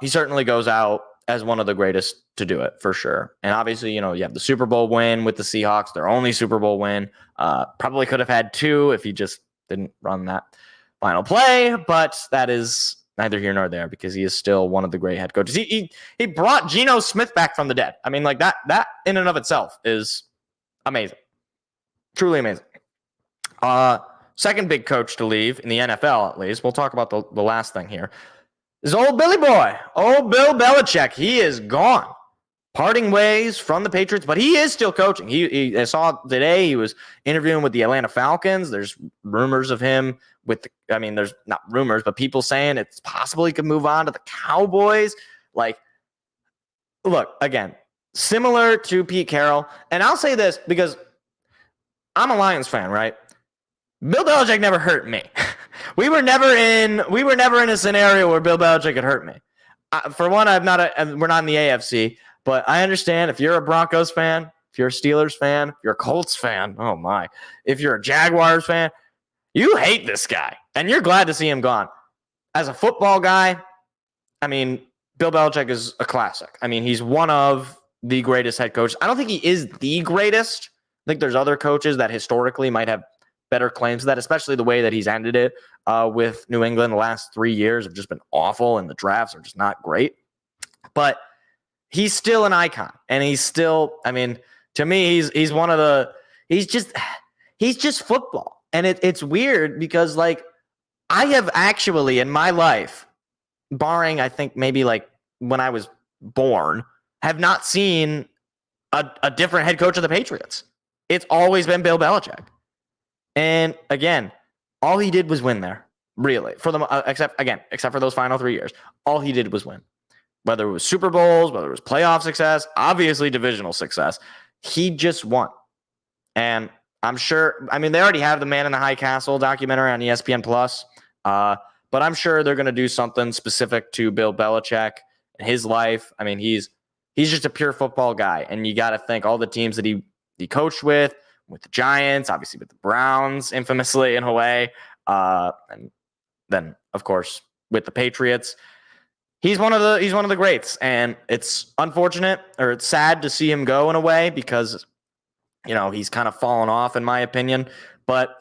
he certainly goes out as one of the greatest to do it, for sure. And obviously, you have the Super Bowl win with the Seahawks, their only Super Bowl win. Probably could have had 2 if he just didn't run that final play, but that is neither here nor there because he is still one of the great head coaches. He brought Geno Smith back from the dead. I mean, like that in and of itself is amazing. Truly amazing. Second big coach to leave in the NFL, at least. We'll talk about the last thing here. Is old Billy boy, old Bill Belichick. He is gone. Parting ways from the Patriots, but he is still coaching. I saw today he was interviewing with the Atlanta Falcons. There's rumors of him there's not rumors, but people saying it's possible he could move on to the Cowboys. Like, look, again, similar to Pete Carroll. And I'll say this because I'm a Lions fan, right? Bill Belichick never hurt me. We were never in a scenario where Bill Belichick could hurt me. For one, we're not in the AFC, but I understand if you're a Broncos fan, if you're a Steelers fan, if you're a Colts fan, oh my, if you're a Jaguars fan, you hate this guy and you're glad to see him gone. As a football guy, I mean, Bill Belichick is a classic. I mean, he's one of the greatest head coaches. I don't think he is the greatest. I think there's other coaches that historically might have better claims to that, especially the way that he's ended it with New England. The last 3 years have just been awful, and the drafts are just not great. But he's still an icon, and he's still, I mean, to me, he's one of the, he's just football. And it's weird because, like, I have actually in my life, barring I think maybe like when I was born, have not seen a different head coach of the Patriots. It's always been Bill Belichick. And again, all he did was win there, really. For them, except for those final 3 years, all he did was win. Whether it was Super Bowls, whether it was playoff success, obviously divisional success, he just won. And I'm sure, I mean, they already have the Man in the High Castle documentary on ESPN Plus, but I'm sure they're going to do something specific to Bill Belichick and his life. I mean, he's he's just a pure football guy. And you got to think all the teams that he coached with the Giants, obviously with the Browns, infamously in a way, and then of course with the Patriots. He's one of the greats, and it's unfortunate, or it's sad to see him go in a way, because he's kind of fallen off in my opinion. But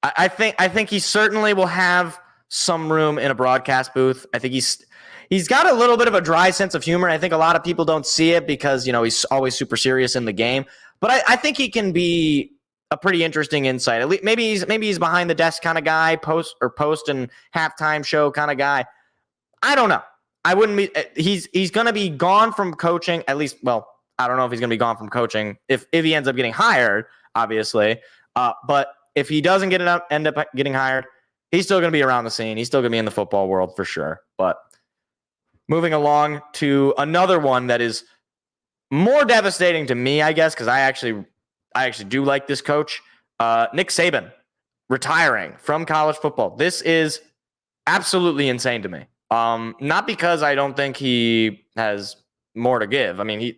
I think he certainly will have some room in a broadcast booth. I think he's got a little bit of a dry sense of humor. I think a lot of people don't see it because he's always super serious in the game. But I think he can be a pretty interesting insight. At least maybe he's behind the desk kind of guy, post and halftime show kind of guy. I don't know. I wouldn't be. He's going to be gone from coaching. At least, well, I don't know if he's going to be gone from coaching if he ends up getting hired, obviously. But if he doesn't end up getting hired, he's still going to be around the scene. He's still going to be in the football world for sure. But moving along to another one that is more devastating to me, I guess, because I actually do like this coach, Nick Saban, retiring from college football. This is absolutely insane to me. Not because I don't think he has more to give. I mean,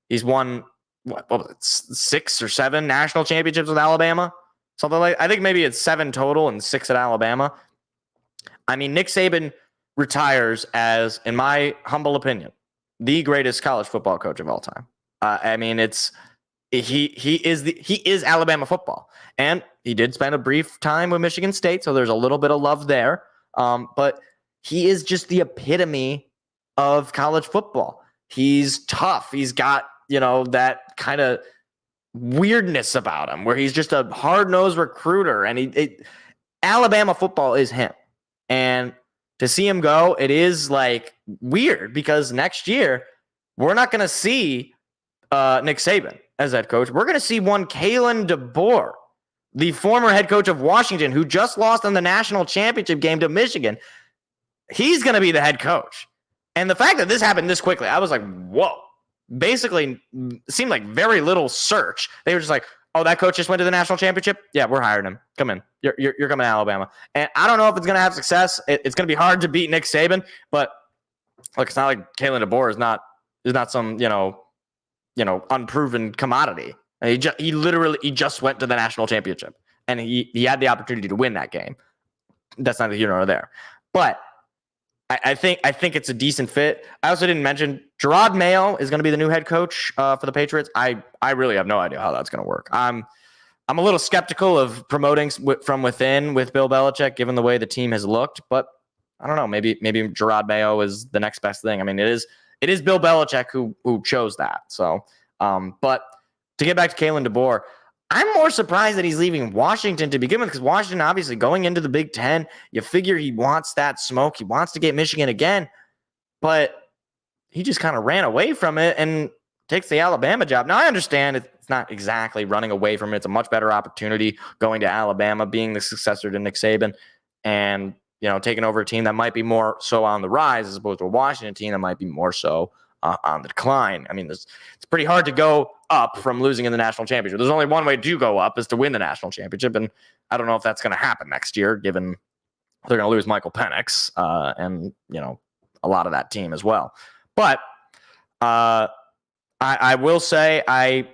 he's won what was it, 6 or 7 national championships with Alabama, something like. I think maybe it's 7 total and 6 at Alabama. I mean, Nick Saban retires as, in my humble opinion, the greatest college football coach of all time. I mean, he is Alabama football, and he did spend a brief time with Michigan State, so there's a little bit of love there. But he is just the epitome of college football. He's tough. He's got that kind of weirdness about him, where he's just a hard-nosed recruiter, and Alabama football is him. And to see him go, it is like weird, because next year we're not going to see Nick Saban as head coach. We're going to see one Kalen DeBoer, the former head coach of Washington, who just lost in the national championship game to Michigan. He's going to be the head coach. And the fact that this happened this quickly, I was like, whoa. Basically, seemed like very little search. They were just like, oh, that coach just went to the national championship? Yeah, we're hiring him. Come in. You're coming to Alabama. And I don't know if it's going to have success. It's going to be hard to beat Nick Saban, but look, it's not like Kalen DeBoer is not some, unproven commodity. And he just went to the national championship, and he had the opportunity to win that game. That's neither here nor there. But I think it's a decent fit. I also didn't mention Gerard Mayo is going to be the new head coach for the Patriots. I really have no idea how that's going to work. I'm a little skeptical of promoting from within with Bill Belichick, given the way the team has looked. But I don't know. Maybe Gerard Mayo is the next best thing. I mean, it is Bill Belichick who chose that. So, but to get back to Kalen DeBoer, I'm more surprised that he's leaving Washington to begin with, because Washington, obviously, going into the Big Ten, you figure he wants that smoke. He wants to get Michigan again, but he just kind of ran away from it and takes the Alabama job. Now, I understand it's not exactly running away from it. It's a much better opportunity going to Alabama, being the successor to Nick Saban, and taking over a team that might be more so on the rise as opposed to a Washington team that might be more so on the decline. I mean, it's pretty hard to go up from losing in the national championship. There's only one way to go up, is to win the national championship, and I don't know if that's going to happen next year, given they're going to lose Michael Penix and a lot of that team as well. But I will say I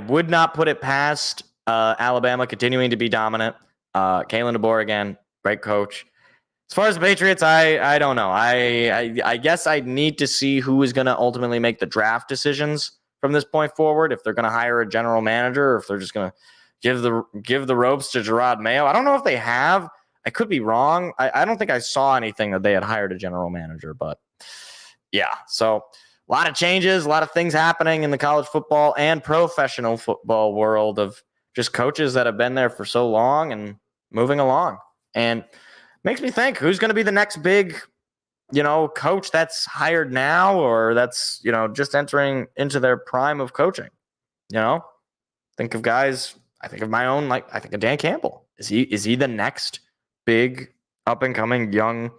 would not put it past Alabama continuing to be dominant. Kalen DeBoer, again, great coach. As far as the Patriots, I don't know. I guess I need to see who is going to ultimately make the draft decisions from this point forward. If they're going to hire a general manager, or if they're just going to give the ropes to Gerard Mayo. I don't know if they have. I could be wrong. I don't think I saw anything that they had hired a general manager. But yeah, so a lot of changes, a lot of things happening in the college football and professional football world of just coaches that have been there for so long and moving along. And makes me think, who's going to be the next big, coach that's hired now, or that's, just entering into their prime of coaching. Think of guys. I think of my own, I think of Dan Campbell. Is he the next big up and coming young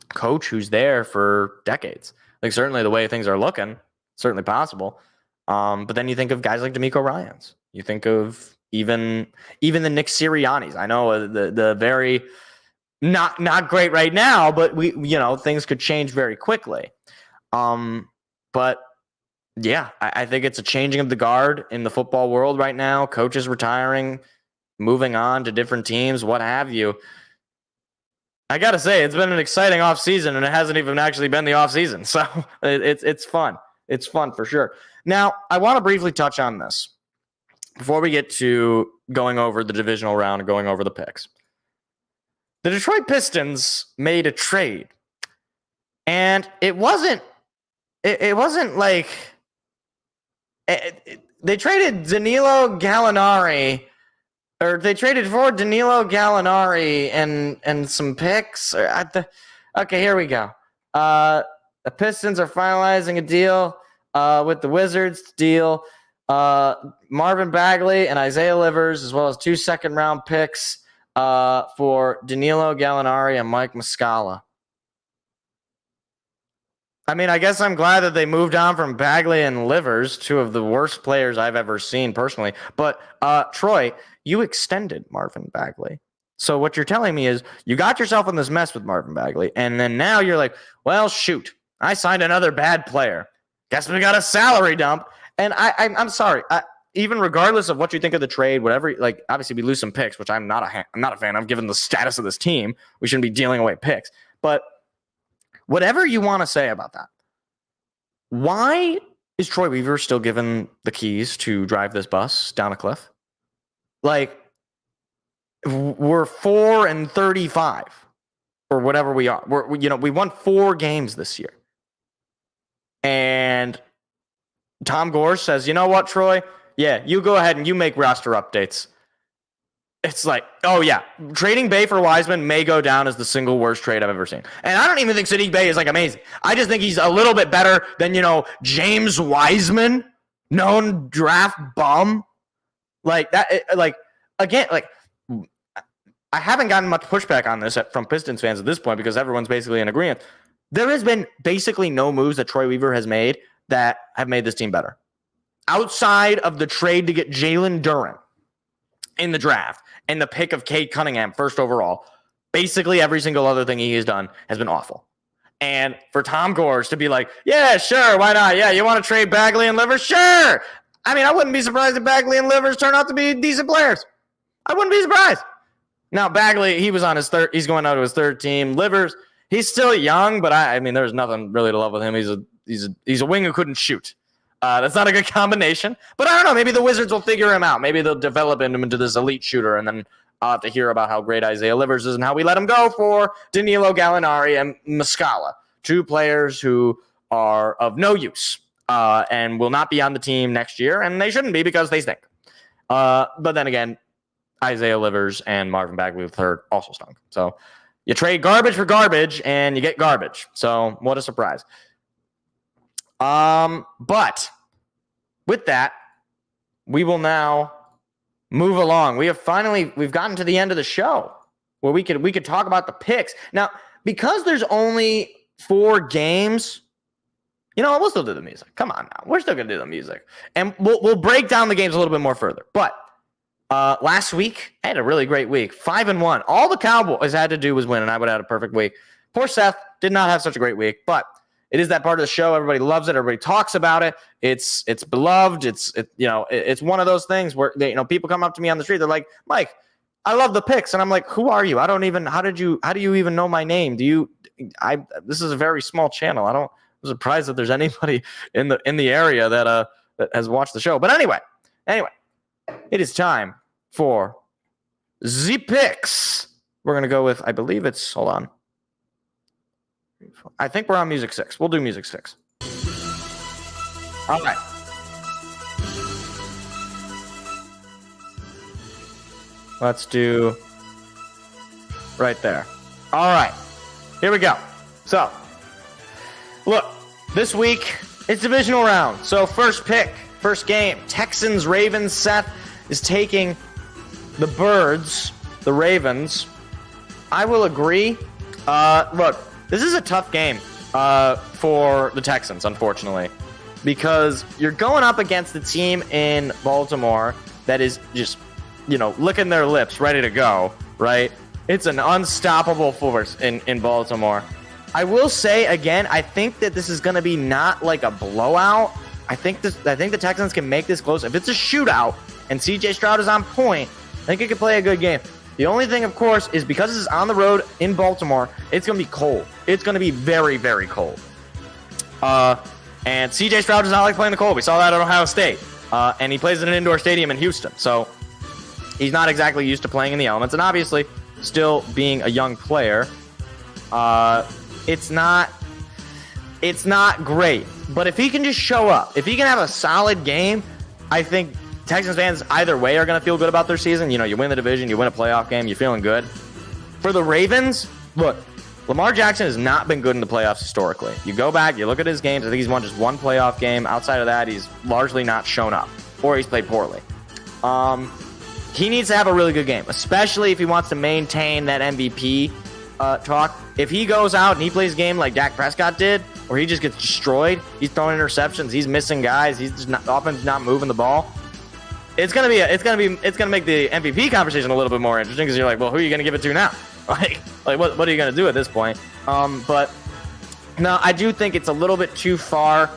coach who's there for decades? Certainly the way things are looking, certainly possible. But then you think of guys like DeMeco Ryans. You think of even the Nick Siriannis. I know the very not great right now, but things could change very quickly. But Yeah, I think it's a changing of the guard in the football world right now. Coaches retiring, moving on to different teams, what have you. I got to say, it's been an exciting offseason, and it hasn't even actually been the offseason. So it's fun. It's fun for sure. Now, I want to briefly touch on this before we get to going over the divisional round and going over the picks. The Detroit Pistons made a trade, and it wasn't like they traded Danilo Gallinari, or they traded for Danilo Gallinari and some picks. Okay, here we go. The Pistons are finalizing a deal with the Wizards to deal Marvin Bagley and Isaiah Livers, as well as 2 second-round picks for Danilo Gallinari and Mike Muscala. I mean, I guess I'm glad that they moved on from Bagley and Livers, 2 of the worst players I've ever seen personally. But, Troy, you extended Marvin Bagley. So what you're telling me is you got yourself in this mess with Marvin Bagley, and then now you're like, well, shoot, I signed another bad player. Guess we got a salary dump. And I'm sorry. Even regardless of what you think of the trade, whatever, like, obviously we lose some picks, which I'm not a fan of, given the status of this team. We shouldn't be dealing away picks. But whatever you want to say about that, why is Troy Weaver still given the keys to drive this bus down a cliff? Like, we're 4-35 or whatever we are. We won 4 games this year. And Tom Gore says, you know what, Troy? Yeah, you go ahead and you make roster updates. It's like, oh, yeah, trading Bey for Wiseman may go down as the single worst trade I've ever seen. And I don't even think Saddiq Bey is, like, amazing. I just think he's a little bit better than, James Wiseman, known draft bum. Like, that, again, I haven't gotten much pushback on this from Pistons fans at this point because everyone's basically in agreement. There has been basically no moves that Troy Weaver has made that have made this team better. Outside of the trade to get Jalen Duren in the draft and the pick of Cade Cunningham first overall, basically every single other thing he has done has been awful. And for Tom Gores to be like, yeah, sure, why not? Yeah, you want to trade Bagley and Livers? Sure. I mean, I wouldn't be surprised if Bagley and Livers turn out to be decent players. I wouldn't be surprised. Now, Bagley, he's going out to his third team. Livers, he's still young, but I mean, there's nothing really to love with him. He's a wing who couldn't shoot. That's not a good combination. But I don't know. Maybe the Wizards will figure him out. Maybe they'll develop him into this elite shooter, and then I'll have to hear about how great Isaiah Livers is and how we let him go for Danilo Gallinari and Muscala, 2 players who are of no use and will not be on the team next year, and they shouldn't be because they stink. But then again, Isaiah Livers and Marvin Bagley III also stunk. So you trade garbage for garbage, and you get garbage. So what a surprise. But with that, we will now move along. We've gotten to the end of the show where we could talk about the picks. Now, because there's only 4 games, we'll still do the music. Come on now. We're still going to do the music. And we'll break down the games a little bit more further. But last week, I had a really great week. 5-1. All the Cowboys had to do was win, and I would have had a perfect week. Poor Seth did not have such a great week, but it is that part of the show. Everybody loves it. Everybody talks about it. It's beloved. It's one of those things where people come up to me on the street. They're like, Mike, I love the picks, and I'm like, who are you? I don't even. How do you even know my name? This is a very small channel. I'm surprised that there's anybody in the area that has watched the show. But anyway, it is time for the picks. We're gonna go with, I believe it's. Hold on. I think we're on music 6. We'll do music 6. All right. Let's do right there. All right. Here we go. So, look, this week it's divisional round. So first pick, first game, Texans, Ravens. Seth is taking the Birds, the Ravens. I will agree. Look, this is a tough game for the Texans, unfortunately, because you're going up against the team in Baltimore that is just, licking their lips, ready to go, right? It's an unstoppable force in Baltimore. I will say, again, I think that this is going to be not like a blowout, I think the Texans can make this close. If it's a shootout and CJ Stroud is on point, I think it could play a good game. The only thing, of course, is because this is on the road in Baltimore, it's going to be cold. It's going to be very, very cold. And CJ Stroud does not like playing the cold. We saw that at Ohio State. And he plays in an indoor stadium in Houston. So he's not exactly used to playing in the elements. And obviously, still being a young player, it's not great. But if he can just show up, if he can have a solid game, I think Texans fans either way are going to feel good about their season. You know, you win the division, you win a playoff game, you're feeling good. For the Ravens, look, Lamar Jackson has not been good in the playoffs historically. You go back, you look at his games, I think he's won just one playoff game. Outside of that, he's largely not shown up, or he's played poorly. He needs to have a really good game, especially if he wants to maintain that MVP talk. If he goes out and he plays a game like Dak Prescott did, where he just gets destroyed, he's throwing interceptions, he's missing guys, he's just not, the offense is not moving the ball. It's gonna make the MVP conversation a little bit more interesting because you're like, well, who are you gonna give it to now? Like what are you gonna do at this point? But no, I do think it's a little bit too far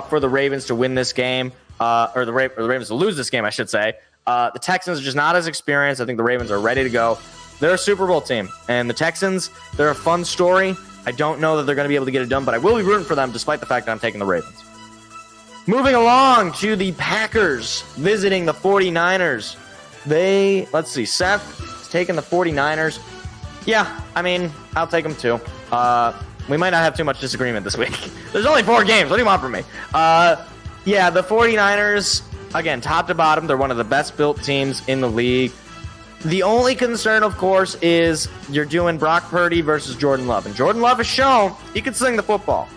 for the Ravens to win this game, or the Ravens to lose this game, I should say. The Texans are just not as experienced. I think the Ravens are ready to go. They're a Super Bowl team, and the Texans, they're a fun story. I don't know that they're going to be able to get it done, but I will be rooting for them despite the fact that I'm taking the Ravens. Moving along to the Packers visiting the 49ers. Let's see, Seth is taking the 49ers. Yeah, I mean, I'll take them too. We might not have too much disagreement this week. There's only 4 games. What do you want from me? Yeah, the 49ers, again, top to bottom, they're one of the best built teams in the league. The only concern, of course, is you're doing Brock Purdy versus Jordan Love. And Jordan Love has shown he can sling the football.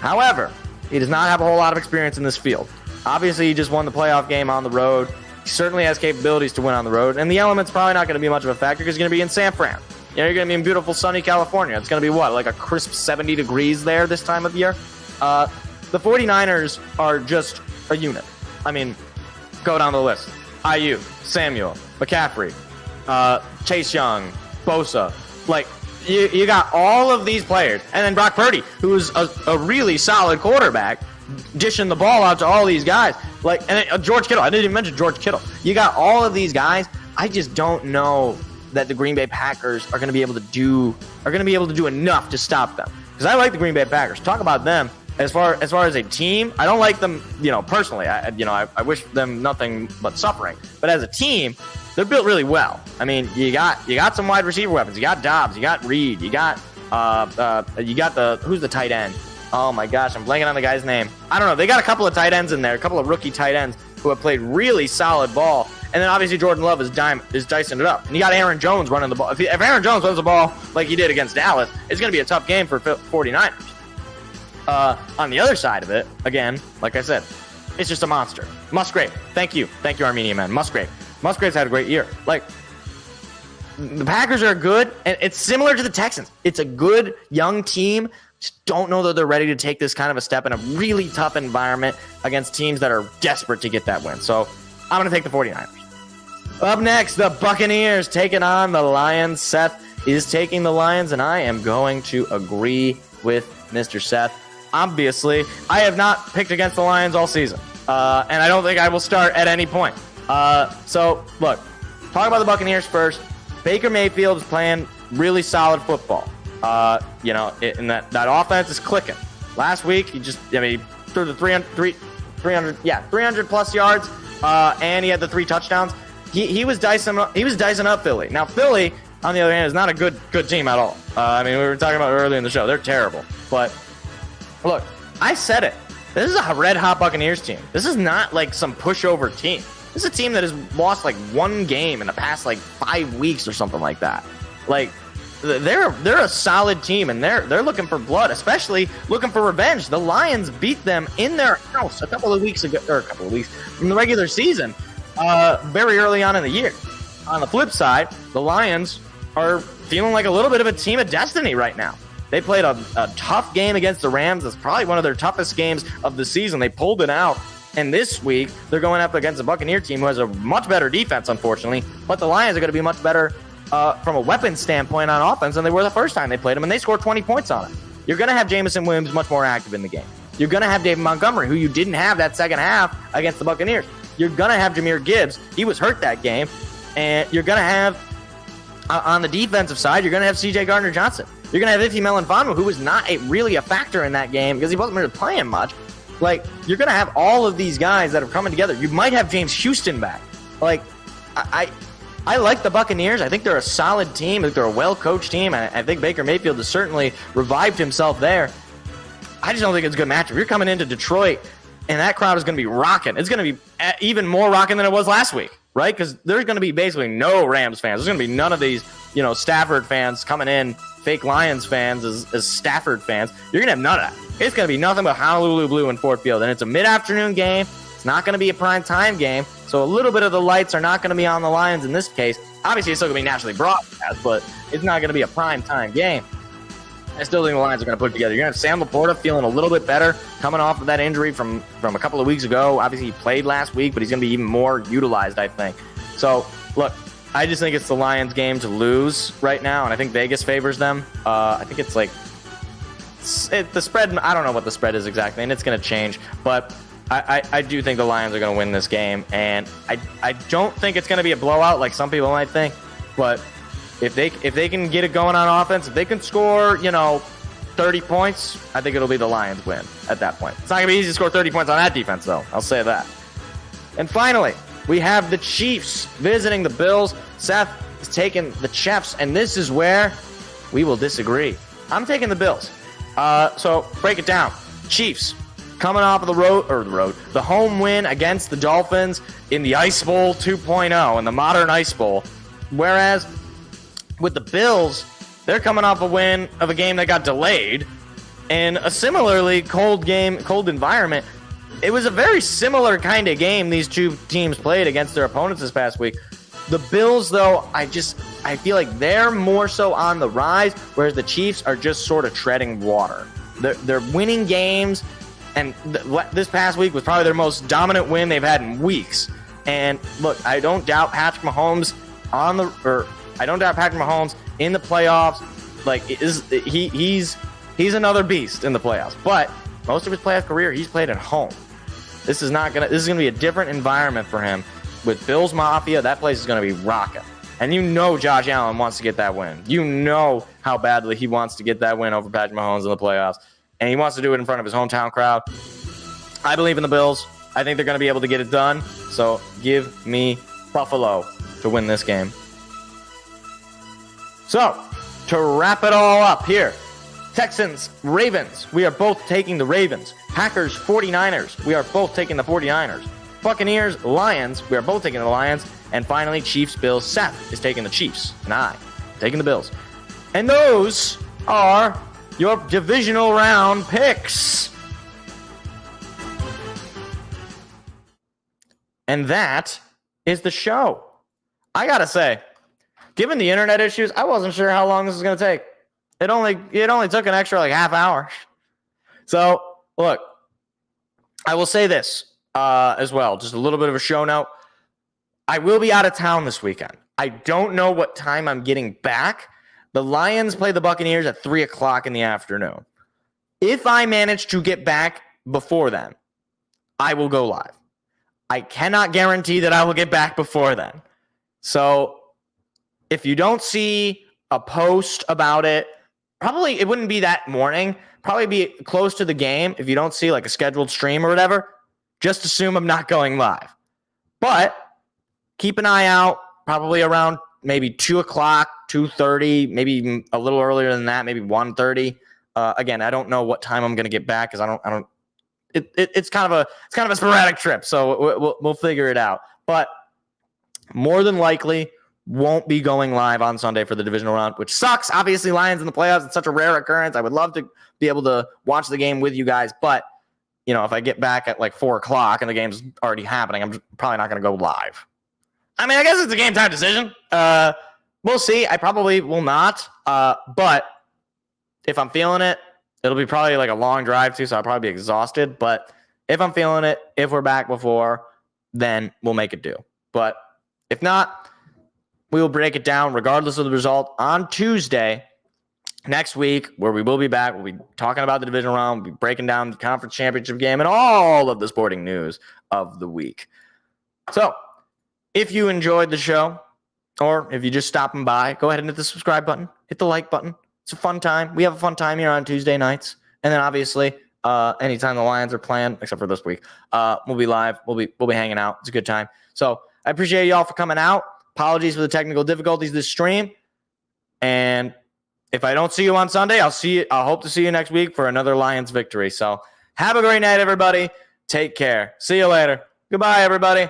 However, he does not have a whole lot of experience in this field. Obviously, he just won the playoff game on the road. He certainly has capabilities to win on the road. And the element's probably not going to be much of a factor because he's going to be in San Fran. You know, you're going to be in beautiful, sunny California. It's going to be what, like a crisp 70 degrees there this time of year? The 49ers are just a unit. I mean, go down the list. IU, Samuel, McCaffrey, Chase Young, Bosa. Like, you got all of these players. And then Brock Purdy, who's a really solid quarterback, dishing the ball out to all these guys. Like, and George Kittle. I didn't even mention George Kittle. You got all of these guys. I just don't know that the Green Bay Packers are going to be able to do enough to stop them. Because I like the Green Bay Packers. Talk about them as far as a team. I don't like them, personally. I wish them nothing but suffering. But as a team, they're built really well. I mean, you got some wide receiver weapons. You got Dobbs. You got Reed. You got who's the tight end? Oh my gosh, I'm blanking on the guy's name. I don't know. They got a couple of tight ends in there, a couple of rookie tight ends who have played really solid ball. And then obviously Jordan Love is dicing it up. And you got Aaron Jones running the ball. If Aaron Jones runs the ball like he did against Dallas, it's going to be a tough game for 49ers. On the other side of it, again, like I said, it's just a monster. Musgrave. Thank you, Armenian man. Musgrave's had a great year. Like, the Packers are good, and it's similar to the Texans. It's a good young team. Just don't know that they're ready to take this kind of a step in a really tough environment against teams that are desperate to get that win. So I'm going to take the 49ers. Up next, the Buccaneers taking on the Lions. Seth is taking the Lions, and I am going to agree with Mr. Seth. Obviously, I have not picked against the Lions all season, and I don't think I will start at any point. So, look, talk about the Buccaneers first. Baker Mayfield is playing really solid football. And that offense is clicking. Last week, he threw the 300 plus yards, and he had the 3 touchdowns. He was dicing up Philly. Now, Philly, on the other hand, is not a good team at all. We were talking about it earlier in the show. They're terrible. But look, I said it. This is a red-hot Buccaneers team. This is not like some pushover team. This is a team that has lost like 1 game in the past like 5 weeks or something like that. Like, they're a solid team, and they're looking for blood, especially looking for revenge. The Lions beat them in their house a couple of weeks in the regular season, very early on in the year. On the flip side, the Lions are feeling like a little bit of a team of destiny right now. They played a tough game against the Rams. It's probably one of their toughest games of the season. They pulled it out. And this week, they're going up against a Buccaneer team who has a much better defense, unfortunately. But the Lions are going to be much better from a weapon standpoint on offense than they were the first time they played them, and they scored 20 points on it. You're going to have Jameson Williams much more active in the game. You're going to have David Montgomery, who you didn't have that second half against the Buccaneers. You're going to have Jahmyr Gibbs. He was hurt that game. And you're going to have, on the defensive side, you're going to have C.J. Gardner-Johnson. You're going to have Ife Melifonwu, who was not really a factor in that game because he wasn't really playing much. Like, you're going to have all of these guys that are coming together. You might have James Houston back. Like, I like the Buccaneers. I think they're a solid team. I think they're a well-coached team. I think Baker Mayfield has certainly revived himself there. I just don't think it's a good matchup. You're coming into Detroit, and that crowd is going to be rocking. It's going to be even more rocking than it was last week, right? Because there's going to be basically no Rams fans. There's going to be none of these, Stafford fans coming in, fake Lions fans as Stafford fans. You're going to have none of that. It's going to be nothing but Honolulu Blue in Ford Field, and it's a mid-afternoon game. It's not going to be a prime time game, so a little bit of the lights are not going to be on the Lions in this case. Obviously, it's still going to be nationally broadcast, but it's not going to be a prime time game. I still think the Lions are going to put it together. You're going to have Sam Laporta feeling a little bit better coming off of that injury from a couple of weeks ago. Obviously, he played last week, but he's going to be even more utilized, I think. So, look, I just think it's the Lions game to lose right now, and I think Vegas favors them. I think it's like the spread. I don't know what the spread is exactly, and it's going to change, but I do think the Lions are going to win this game, and I don't think it's going to be a blowout like some people might think, but if they can get it going on offense, if they can score, 30 points, I think it'll be the Lions win at that point. It's not going to be easy to score 30 points on that defense, though. I'll say that. And finally, we have the Chiefs visiting the Bills. Seth is taking the Chiefs, and this is where we will disagree. I'm taking the Bills. So break it down. Chiefs coming off of the home win against the Dolphins in the Ice Bowl 2.0, in the modern Ice Bowl. Whereas with the Bills, they're coming off a win of a game that got delayed in a similarly cold environment. It was a very similar kind of game these two teams played against their opponents this past week. The Bills, though, I feel like they're more so on the rise, whereas the Chiefs are just sort of treading water. They're winning games, and this past week was probably their most dominant win they've had in weeks. And look, I don't doubt Patrick Mahomes in the playoffs. Like, he's another beast in the playoffs. But most of his playoff career, he's played at home. This is gonna be a different environment for him. With Bills Mafia, that place is gonna be rocking. And Josh Allen wants to get that win. You know how badly he wants to get that win over Patrick Mahomes in the playoffs. And he wants to do it in front of his hometown crowd. I believe in the Bills. I think they're going to be able to get it done. So give me Buffalo to win this game. So, to wrap it all up here, Texans, Ravens, we are both taking the Ravens. Packers, 49ers, we are both taking the 49ers. Buccaneers, Lions, we are both taking the Lions. And finally, Chiefs, Bills, Seth is taking the Chiefs. And I'm taking the Bills. And those are your divisional round picks. And that is the show. I gotta say, given the internet issues, I wasn't sure how long this was gonna take. It only took an extra half hour. So look, I will say this as well, just a little bit of a show note. I will be out of town this weekend. I don't know what time I'm getting back. The Lions play the Buccaneers at 3 o'clock in the afternoon. If I manage to get back before then, I will go live. I cannot guarantee that I will get back before then. So if you don't see a post about it, probably it wouldn't be that morning. Probably be close to the game. If you don't see a scheduled stream or whatever, just assume I'm not going live. But keep an eye out, probably around maybe 2 o'clock, 2:30, maybe even a little earlier than that, maybe 1:30. Again, I don't know what time I'm going to get back because it's kind of a sporadic trip, so we'll figure it out. But more than likely, won't be going live on Sunday for the divisional round, which sucks. Obviously, Lions in the playoffs, it's such a rare occurrence. I would love to be able to watch the game with you guys, but if I get back at 4 o'clock and the game's already happening, I'm probably not going to go live. I mean, I guess it's a game time decision. We'll see. I probably will not. But if I'm feeling it, it'll be probably a long drive too, so I'll probably be exhausted. But if I'm feeling it, if we're back before, then we'll make it do. But if not, we will break it down regardless of the result on Tuesday next week, where we will be back. We'll be talking about the division round. We'll be breaking down the conference championship game and all of the sporting news of the week. So if you enjoyed the show, or if you're just stopping by, go ahead and hit the subscribe button, hit the like button. It's a fun time. We have a fun time here on Tuesday nights. And then obviously, anytime the Lions are playing, except for this week, we'll be live. We'll be hanging out. It's a good time. So I appreciate y'all for coming out. Apologies for the technical difficulties this stream. And if I don't see you on Sunday, I'll hope to see you next week for another Lions victory. So have a great night, everybody. Take care. See you later. Goodbye, everybody.